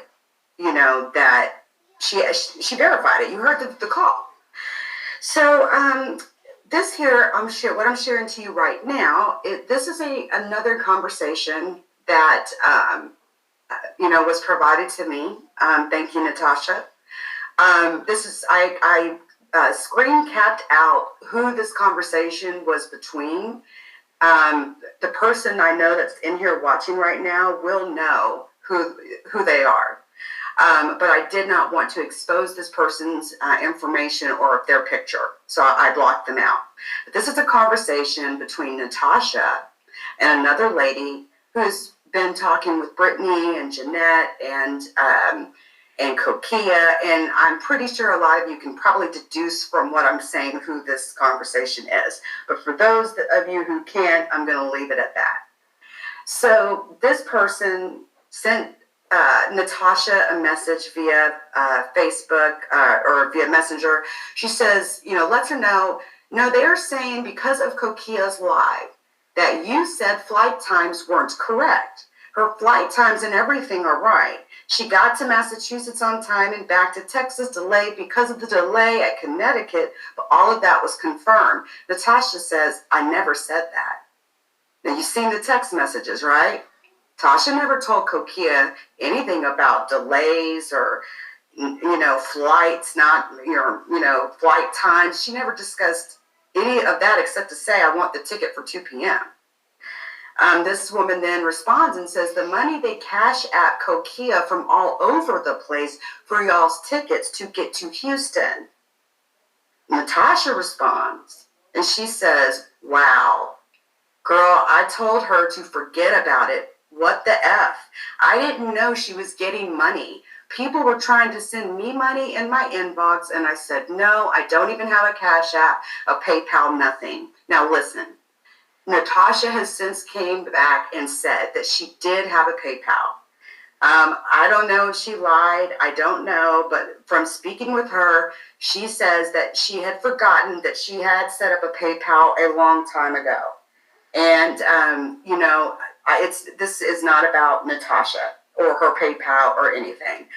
that she verified it. You heard the call. So this here, what I'm sharing to you right now, this is another conversation that, was provided to me. Thank you, Natasha. I screen capped out who this conversation was between. The person I know that's in here watching right now will know who they are. But I did not want to expose this person's information or their picture, so I blocked them out. But this is a conversation between Natasha and another lady who's been talking with Brittany and Jeanette and Cokia, and I'm pretty sure a lot of you can probably deduce from what I'm saying who this conversation is. But for those of you who can't, I'm going to leave it at that. So this person sent Natasha a message via Facebook or via Messenger. She says, lets her know, no, they're saying because of Kokia's live that you said flight times weren't correct. Her flight times and everything are right. She got to Massachusetts on time and back to Texas delayed because of the delay at Connecticut, but all of that was confirmed. Natasha says, I never said that. Now, you've seen the text messages, right? Tasha never told Cokia anything about delays or, flights, flight times. She never discussed any of that except to say, I want the ticket for 2 p.m. This woman then responds and says, the money they cash at Cokia from all over the place for y'all's tickets to get to Houston. Natasha responds, and she says, wow, girl, I told her to forget about it. What the F? I didn't know she was getting money. People were trying to send me money in my inbox, and I said, no, I don't even have a Cash App, a PayPal, nothing. Now listen, Natasha has since came back and said that she did have a PayPal. I don't know if she lied. I don't know. But from speaking with her, she says that she had forgotten that she had set up a PayPal a long time ago. And, this is not about Natasha or her PayPal or anything.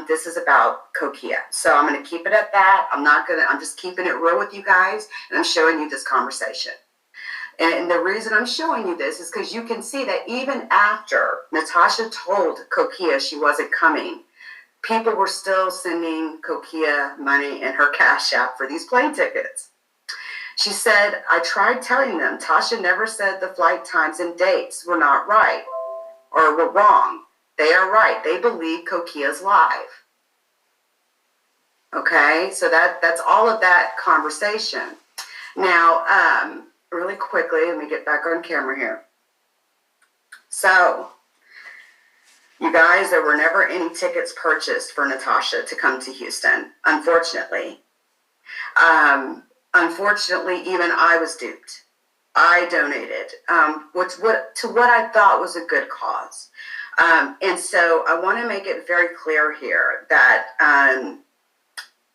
This is about Cokia. So I'm going to keep it at that. I'm just keeping it real with you guys. And I'm showing you this conversation. And the reason I'm showing you this is because you can see that even after Natasha told Cokia she wasn't coming, people were still sending Cokia money in her Cash App for these plane tickets. She said, I tried telling them Tasha never said the flight times and dates were not right or were wrong. They are right. They believe Kokia's live. Okay, so that's all of that conversation. Now, really quickly, let me get back on camera here. So, you guys, there were never any tickets purchased for Natasha to come to Houston, unfortunately. Unfortunately, even I was duped. I donated to what I thought was a good cause. And so I want to make it very clear here that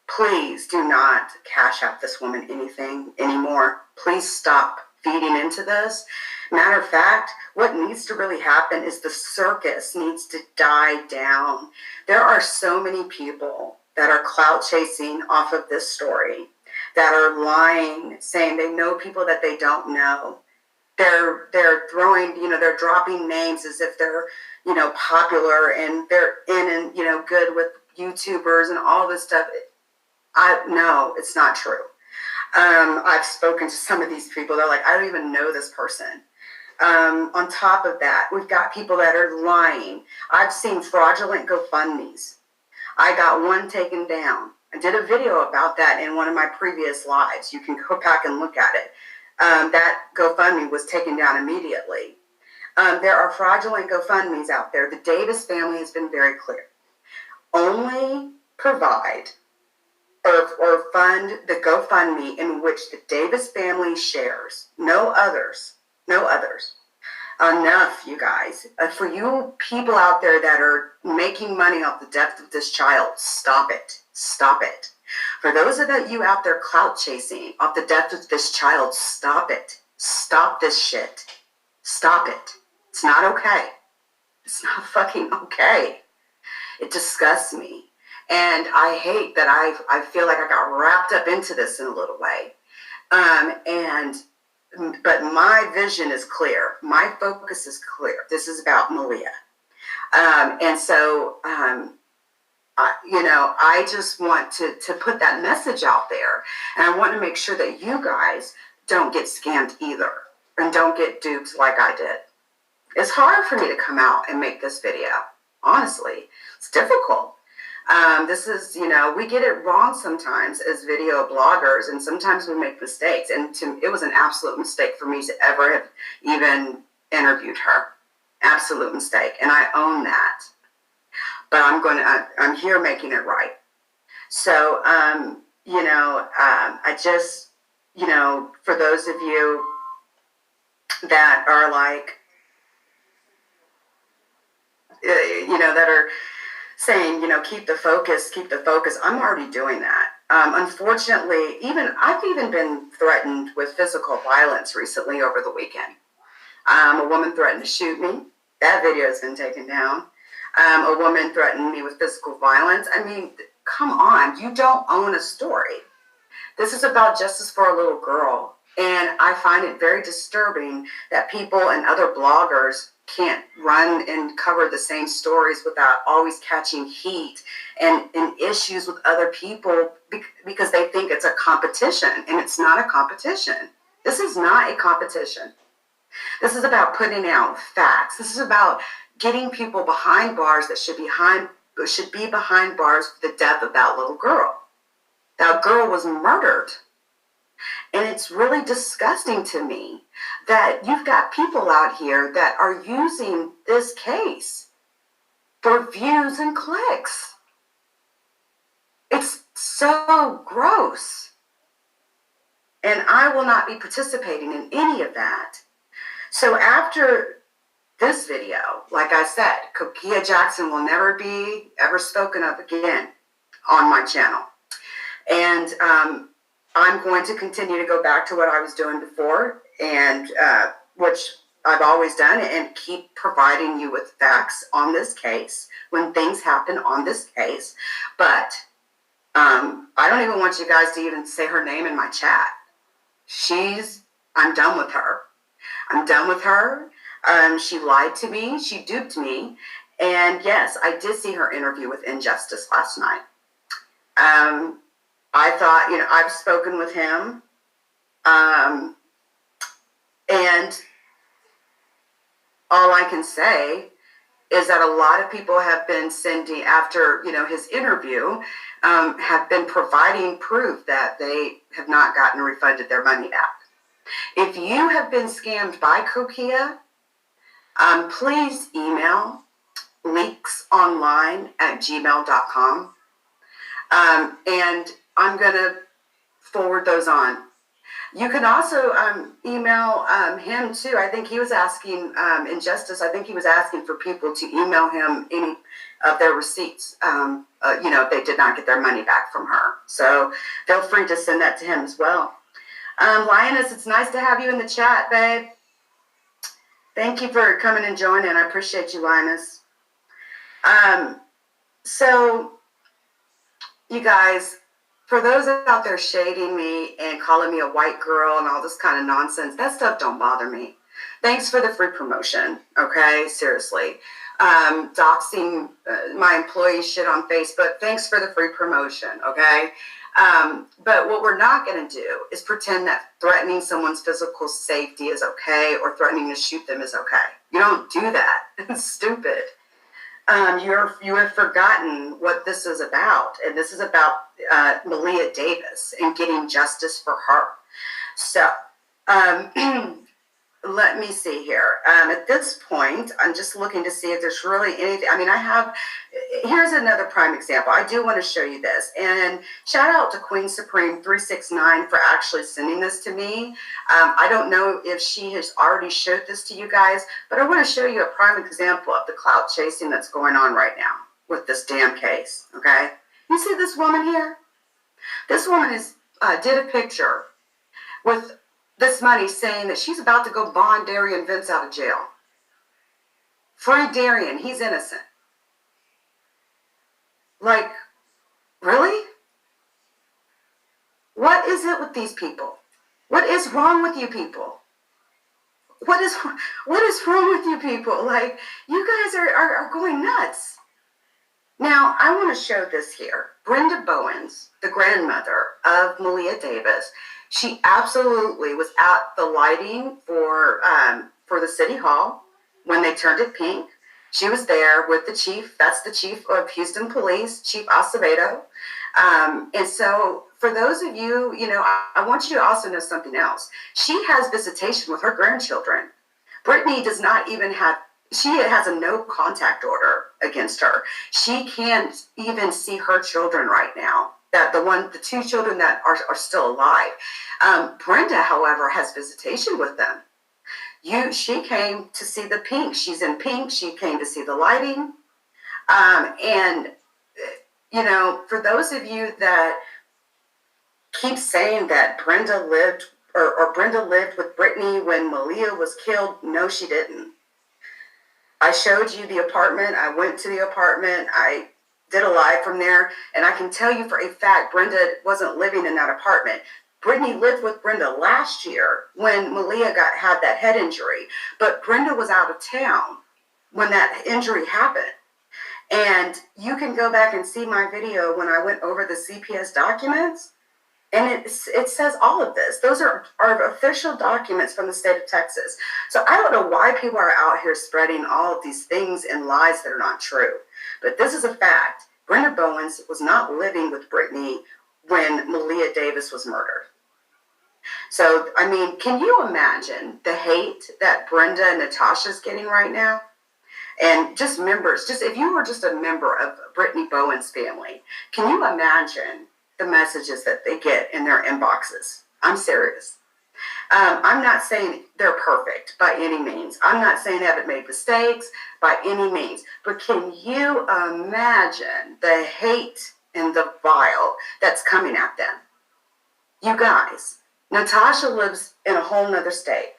please do not Cash App this woman anything anymore. Please stop feeding into this. Matter of fact, what needs to really happen is the circus needs to die down. There are so many people that are clout chasing off of this story, that are lying, saying they know people that they don't know. They're throwing, they're dropping names as if they're, popular and they're in and, good with YouTubers and all this stuff. No, it's not true. I've spoken to some of these people. They're like, I don't even know this person. On top of that, we've got people that are lying. I've seen fraudulent GoFundMes. I got one taken down. I did a video about that in one of my previous lives. You can go back and look at it. That GoFundMe was taken down immediately. There are fraudulent GoFundMes out there. The Davis family has been very clear. Only provide or fund the GoFundMe in which the Davis family shares. No others. No others. Enough, you guys. For you people out there that are making money off the death of this child, stop it. Stop it. For those of you out there clout chasing off the death of this child, stop it. Stop this shit. Stop it. It's not okay. It's not fucking okay. It disgusts me. And I hate that I feel like I got wrapped up into this in a little way. But my vision is clear. My focus is clear. This is about Maleah. I just want to put that message out there. And I want to make sure that you guys don't get scammed either. And don't get duped like I did. It's hard for me to come out and make this video. Honestly, it's difficult. This is, we get it wrong sometimes as video bloggers, and sometimes we make mistakes. And it was an absolute mistake for me to ever have even interviewed her. Absolute mistake. And I own that. But I'm here making it right. So, I just, for those of you that are like, that are saying, keep the focus. I'm already doing that. Unfortunately, I've even been threatened with physical violence recently over the weekend. A woman threatened to shoot me. That video has been taken down. A woman threatened me with physical violence. I mean, come on, you don't own a story. This is about justice for a little girl. And I find it very disturbing that people and other bloggers can't run and cover the same stories without always catching heat and issues with other people because they think it's a competition. And it's not a competition. This is not a competition. This is about putting out facts. This is about getting people behind bars that should be behind bars for the death of that little girl. That girl was murdered. And it's really disgusting to me that you've got people out here that are using this case for views and clicks. It's so gross. And I will not be participating in any of that. So after this video, like I said, Kokea Jackson will never be ever spoken of again on my channel. And I'm going to continue to go back to what I was doing before, and which I've always done, and keep providing you with facts on this case when things happen on this case. But I don't even want you guys to even say her name in my chat. I'm done with her. I'm done with her. She lied to me. She duped me. And yes, I did see her interview with Injustice last night. I thought, I've spoken with him. And all I can say is that a lot of people have been sending, after, his interview, have been providing proof that they have not gotten refunded their money back. If you have been scammed by Cokia, please email leaksonline@gmail.com. And I'm going to forward those on. You can also email him too. I think he was asking, Injustice, I think he was asking for people to email him any of their receipts, if they did not get their money back from her. So feel free to send that to him as well. Lioness, it's nice to have you in the chat, babe. Thank you for coming and joining. I appreciate you, Lioness. So, you guys, for those out there shading me and calling me a white girl and all this kind of nonsense, that stuff don't bother me. Thanks for the free promotion, okay? Seriously. Doxing my employee shit on Facebook, thanks for the free promotion, okay? But what we're not going to do is pretend that threatening someone's physical safety is okay or threatening to shoot them is okay. You don't do that. It's stupid. You have forgotten what this is about, and this is about Maleah Davis and getting justice for her. So, let me see here. At this point, I'm just looking to see if there's really anything. I mean, here's another prime example. I do want to show you this. And shout out to Queen Supreme 369 for actually sending this to me. I don't know if she has already showed this to you guys, but I want to show you a prime example of the clout chasing that's going on right now with this damn case, okay? You see this woman here? This woman did a picture with this money saying that she's about to go bond Darian Vince out of jail. Free Darian, he's innocent. Like, really? What is it with these people? What is wrong with you people? What is wrong with you people? Like, you guys are going nuts. Now, I want to show this here. Brenda Bowens, the grandmother of Maleah Davis, she absolutely was at the lighting for the city hall when they turned it pink. She was there with the chief. That's the chief of Houston Police, Chief Acevedo. And so for those of you, I want you to also know something else. She has visitation with her grandchildren. Brittany does not even have she has a no contact order against her. She can't even see her children right now. The two children that are still alive. Brenda, however, has visitation with them. She came to see the pink. She's in pink. She came to see the lighting. And, you know, for those of you that keep saying that Brenda lived or Brenda lived with Brittany when Maleah was killed, no, she didn't. I showed you the apartment. I went to the apartment. I did a live from there. And I can tell you for a fact, Brenda wasn't living in that apartment. Brittany lived with Brenda last year when Maleah had that head injury. But Brenda was out of town when that injury happened. And you can go back and see my video when I went over the CPS documents. And it says all of this. Those are official documents from the state of Texas. So I don't know why people are out here spreading all of these things and lies that are not true. But this is a fact. Brenda Bowens was not living with Brittany when Maleah Davis was murdered. So, I mean, can you imagine the hate that Brenda and Natasha's getting right now? And just members, if you were just a member of Brittany Bowen's family, can you imagine the messages that they get in their inboxes? I'm serious. I'm not saying they're perfect by any means. I'm not saying they haven't made mistakes by any means. But can you imagine the hate and the vile that's coming at them? You guys, Natasha lives in a whole nother state.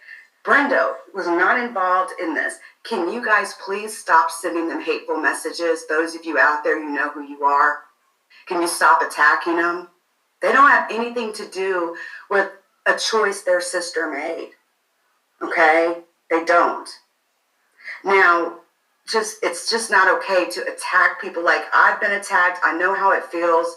Brenda was not involved in this. Can you guys please stop sending them hateful messages? Those of you out there, you know who you are. Can you stop attacking them? They don't have anything to do with a choice their sister made. Okay? They don't. Now, it's just not okay to attack people like I've been attacked. I know how it feels.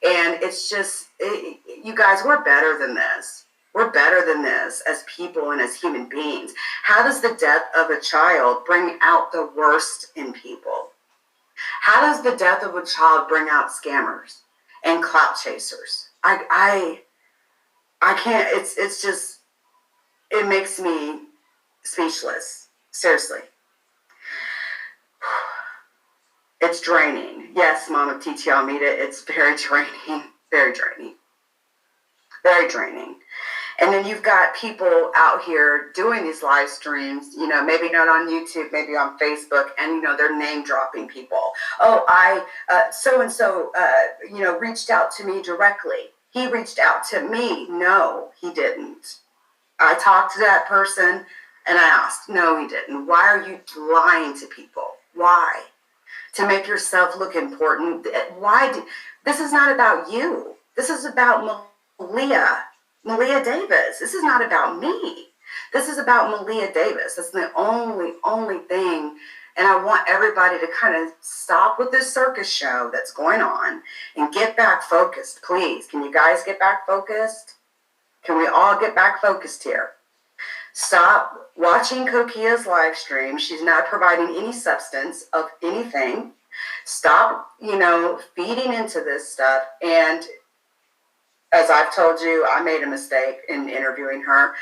And it's just, you guys, we're better than this. We're better than this as people and as human beings. How does the death of a child bring out the worst in people? How does the death of a child bring out scammers and clout chasers? I can't, it's just, it makes me speechless. Seriously. It's draining. Yes, Mama Titi Almeida, it's very draining. Very draining. Very draining. And then you've got people out here doing these live streams, you know, maybe not on YouTube, maybe on Facebook, and, you know, they're name dropping people. Oh, so-and-so, you know, reached out to me directly. He reached out to me. No, he didn't. I talked to that person and I asked, no, he didn't. Why are you lying to people? Why? To make yourself look important. This is not about you. This is about Maleah Davis. This is not about me. This is about Maleah Davis. That's the only thing. And I want everybody to kind of stop with this circus show that's going on and get back focused, please. Can you guys get back focused? Can we all get back focused here? Stop watching Kokia's live stream. She's not providing any substance of anything. Stop, you know, feeding into this stuff. And as I've told you, I made a mistake in interviewing her.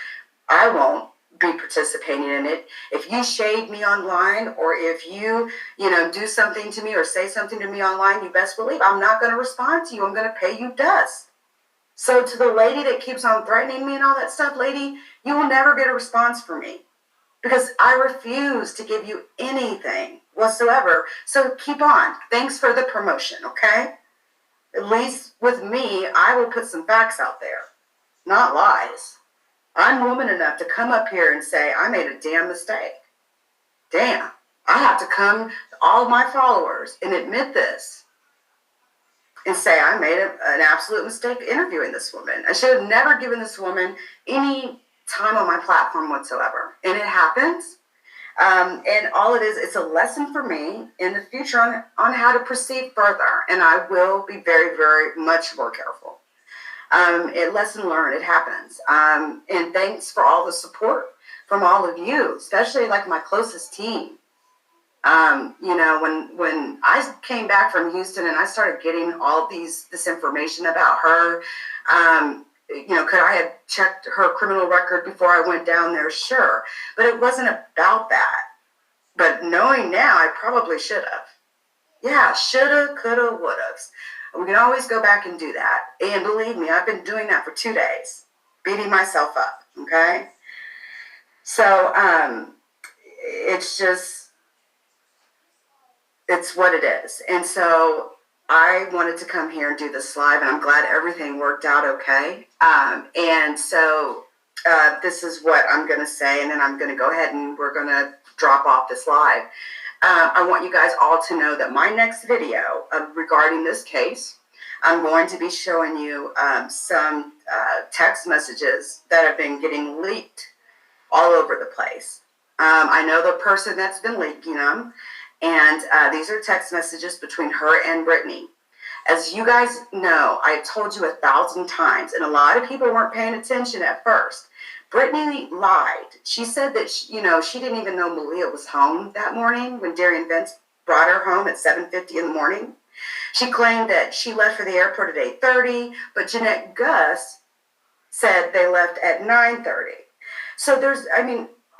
I won't be participating in it. If you shade me online, or if you know, do something to me or say something to me online, you best believe I'm not going to respond to you. I'm going to pay you dust. So to the lady that keeps on threatening me and all that stuff, lady, you will never get a response from me because I refuse to give you anything whatsoever. So keep on. Thanks for the promotion, okay? At least with me, I will put some facts out there, not lies. I'm woman enough to come up here and say, I made a damn mistake. Damn. I have to come to all of my followers and admit this and say I made an absolute mistake interviewing this woman. I should have never given this woman any time on my platform whatsoever. And it happens. And all it is, it's a lesson for me in the future on how to proceed further. And I will be very, very much more careful. Lesson learned, it happens. And thanks for all the support from all of you, especially like my closest team. You know, when I came back from Houston and I started getting all this information about her, you know, could I have checked her criminal record before I went down there? Sure. But it wasn't about that. But knowing now, I probably should have. Yeah, shoulda, coulda, woulda. We can always go back and do that. And believe me, I've been doing that for 2 days, beating myself up, okay? So, it's just, it's what it is. And so I wanted to come here and do this live, and I'm glad everything worked out okay. And so this is what I'm going to say, and then I'm going to go ahead and we're going to drop off this live. I want you guys all to know that my next video regarding this case, I'm going to be showing you some text messages that have been getting leaked all over the place. I know the person that's been leaking them, and these are text messages between her and Brittany. As you guys know, I told you 1,000 times, and a lot of people weren't paying attention at first. Brittany lied. She said that, she didn't even know Maleah was home that morning when Darian Vince brought her home at 7:50 in the morning. She claimed that she left for the airport at 8:30, but Jeanette Gus said they left at 9:30. So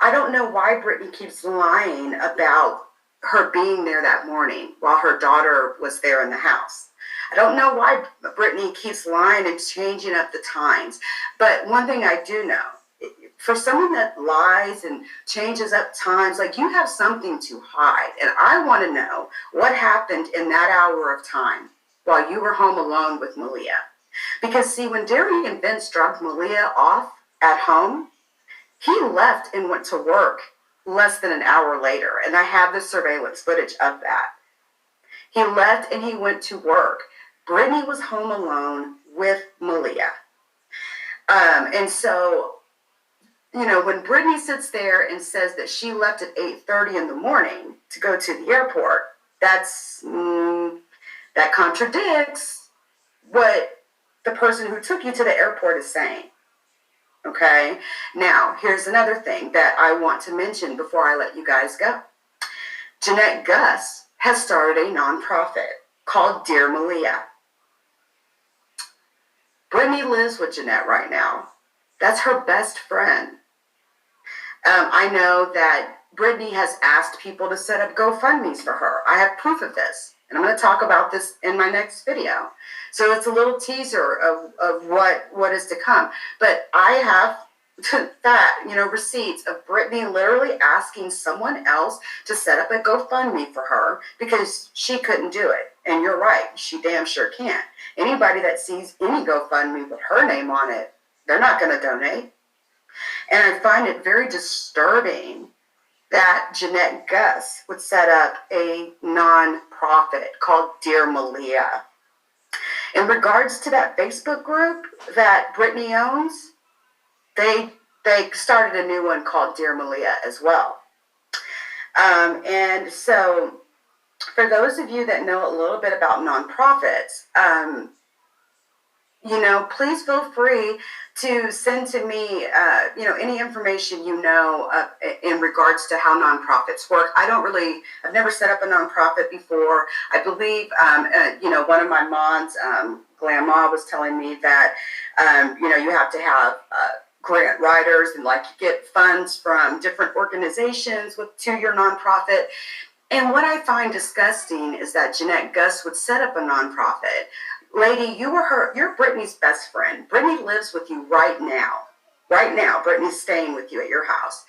I don't know why Brittany keeps lying about her being there that morning while her daughter was there in the house. I don't know why Brittany keeps lying and changing up the times. But one thing I do know, for someone that lies and changes up times, like, you have something to hide. And I want to know what happened in that hour of time while you were home alone with Maleah. Because, see, when Darian Vince dropped Maleah off at home, he left and went to work less than an hour later. And I have the surveillance footage of that. He left and he went to work. Brittany was home alone with Maleah. And so, when Brittany sits there and says that she left at 8:30 in the morning to go to the airport, that contradicts what the person who took you to the airport is saying. Okay? Now, here's another thing that I want to mention before I let you guys go. Jeanette Gus has started a nonprofit called Dear Maleah. Brittany lives with Jeanette right now. That's her best friend. I know that Brittany has asked people to set up GoFundMes for her. I have proof of this, and I'm going to talk about this in my next video. So it's a little teaser of what is to come. But I have receipts of Brittany literally asking someone else to set up a GoFundMe for her because she couldn't do it. And you're right, she damn sure can't. Anybody that sees any GoFundMe with her name on it, they're not going to donate. And I find it very disturbing that Jeanette Gus would set up a non-profit called Dear Maleah. In regards to that Facebook group that Brittany owns, they started a new one called Dear Maleah as well. And so, for those of you that know a little bit about nonprofits, please feel free to send to me, any information in regards to how nonprofits work. I've never set up a nonprofit before. I believe, one of my moms, Grandma, was telling me that, you have to have grant writers and you get funds from different organizations to your nonprofit. And what I find disgusting is that Jeanette Gus would set up a nonprofit. Lady, you're Brittany's best friend. Brittany lives with you right now. Right now, Brittany's staying with you at your house.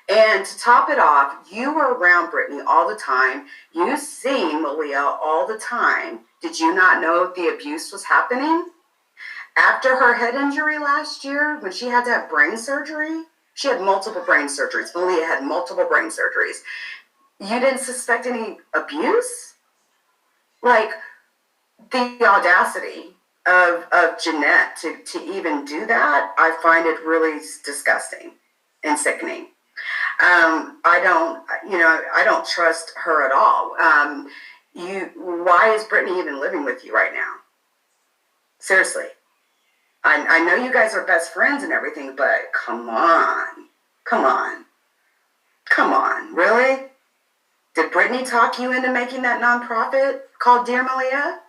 And to top it off, you were around Brittany all the time. You seen Maleah all the time. Did you not know the abuse was happening? After her head injury last year, when she had to have brain surgery, she had multiple brain surgeries. Maleah had multiple brain surgeries. You didn't suspect any abuse? The audacity of Jeanette to even do that, I find it really disgusting and sickening. I don't trust her at all. Why is Brittany even living with you right now? Seriously. I know you guys are best friends and everything, but come on, really? Did Brittany talk you into making that nonprofit called Dear Maleah?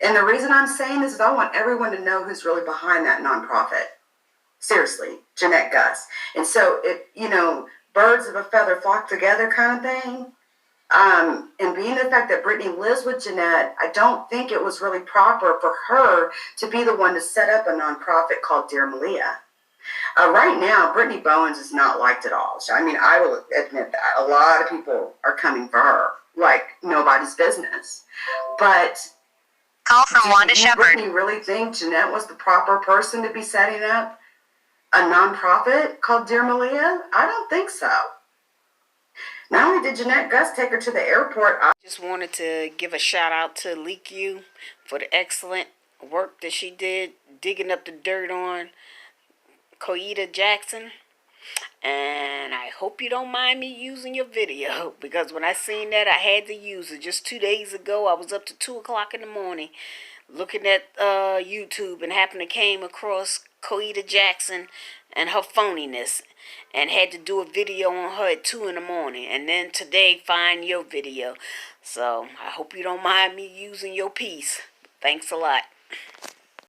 And the reason I'm saying this is I want everyone to know who's really behind that nonprofit. Seriously, Jeanette Gus. And so, birds of a feather flock together kind of thing. And being the fact that Brittany lives with Jeanette, I don't think it was really proper for her to be the one to set up a nonprofit called Dear Maleah. Right now, Brittany Bowens is not liked at all. I mean, I will admit that. A lot of people are coming for her like nobody's business. But
Call from Wanda
do you
Shepherd.
Brittany really think Jeanette was the proper person to be setting up a nonprofit called Dear Maleah? I don't think so. Not only did Jeanette Gus take her to the airport, I
just wanted to give a shout out to Leak You for the excellent work that she did digging up the dirt on Kokea Jackson. And I hope you don't mind me using your video, because when I seen that, I had to use it. Just 2 days ago, I was up to 2 o'clock in the morning looking at YouTube and happened to came across Kokea Jackson and her phoniness, and had to do a video on her at 2 in the morning, and then today find your video. So I hope you don't mind me using your piece. Thanks a lot.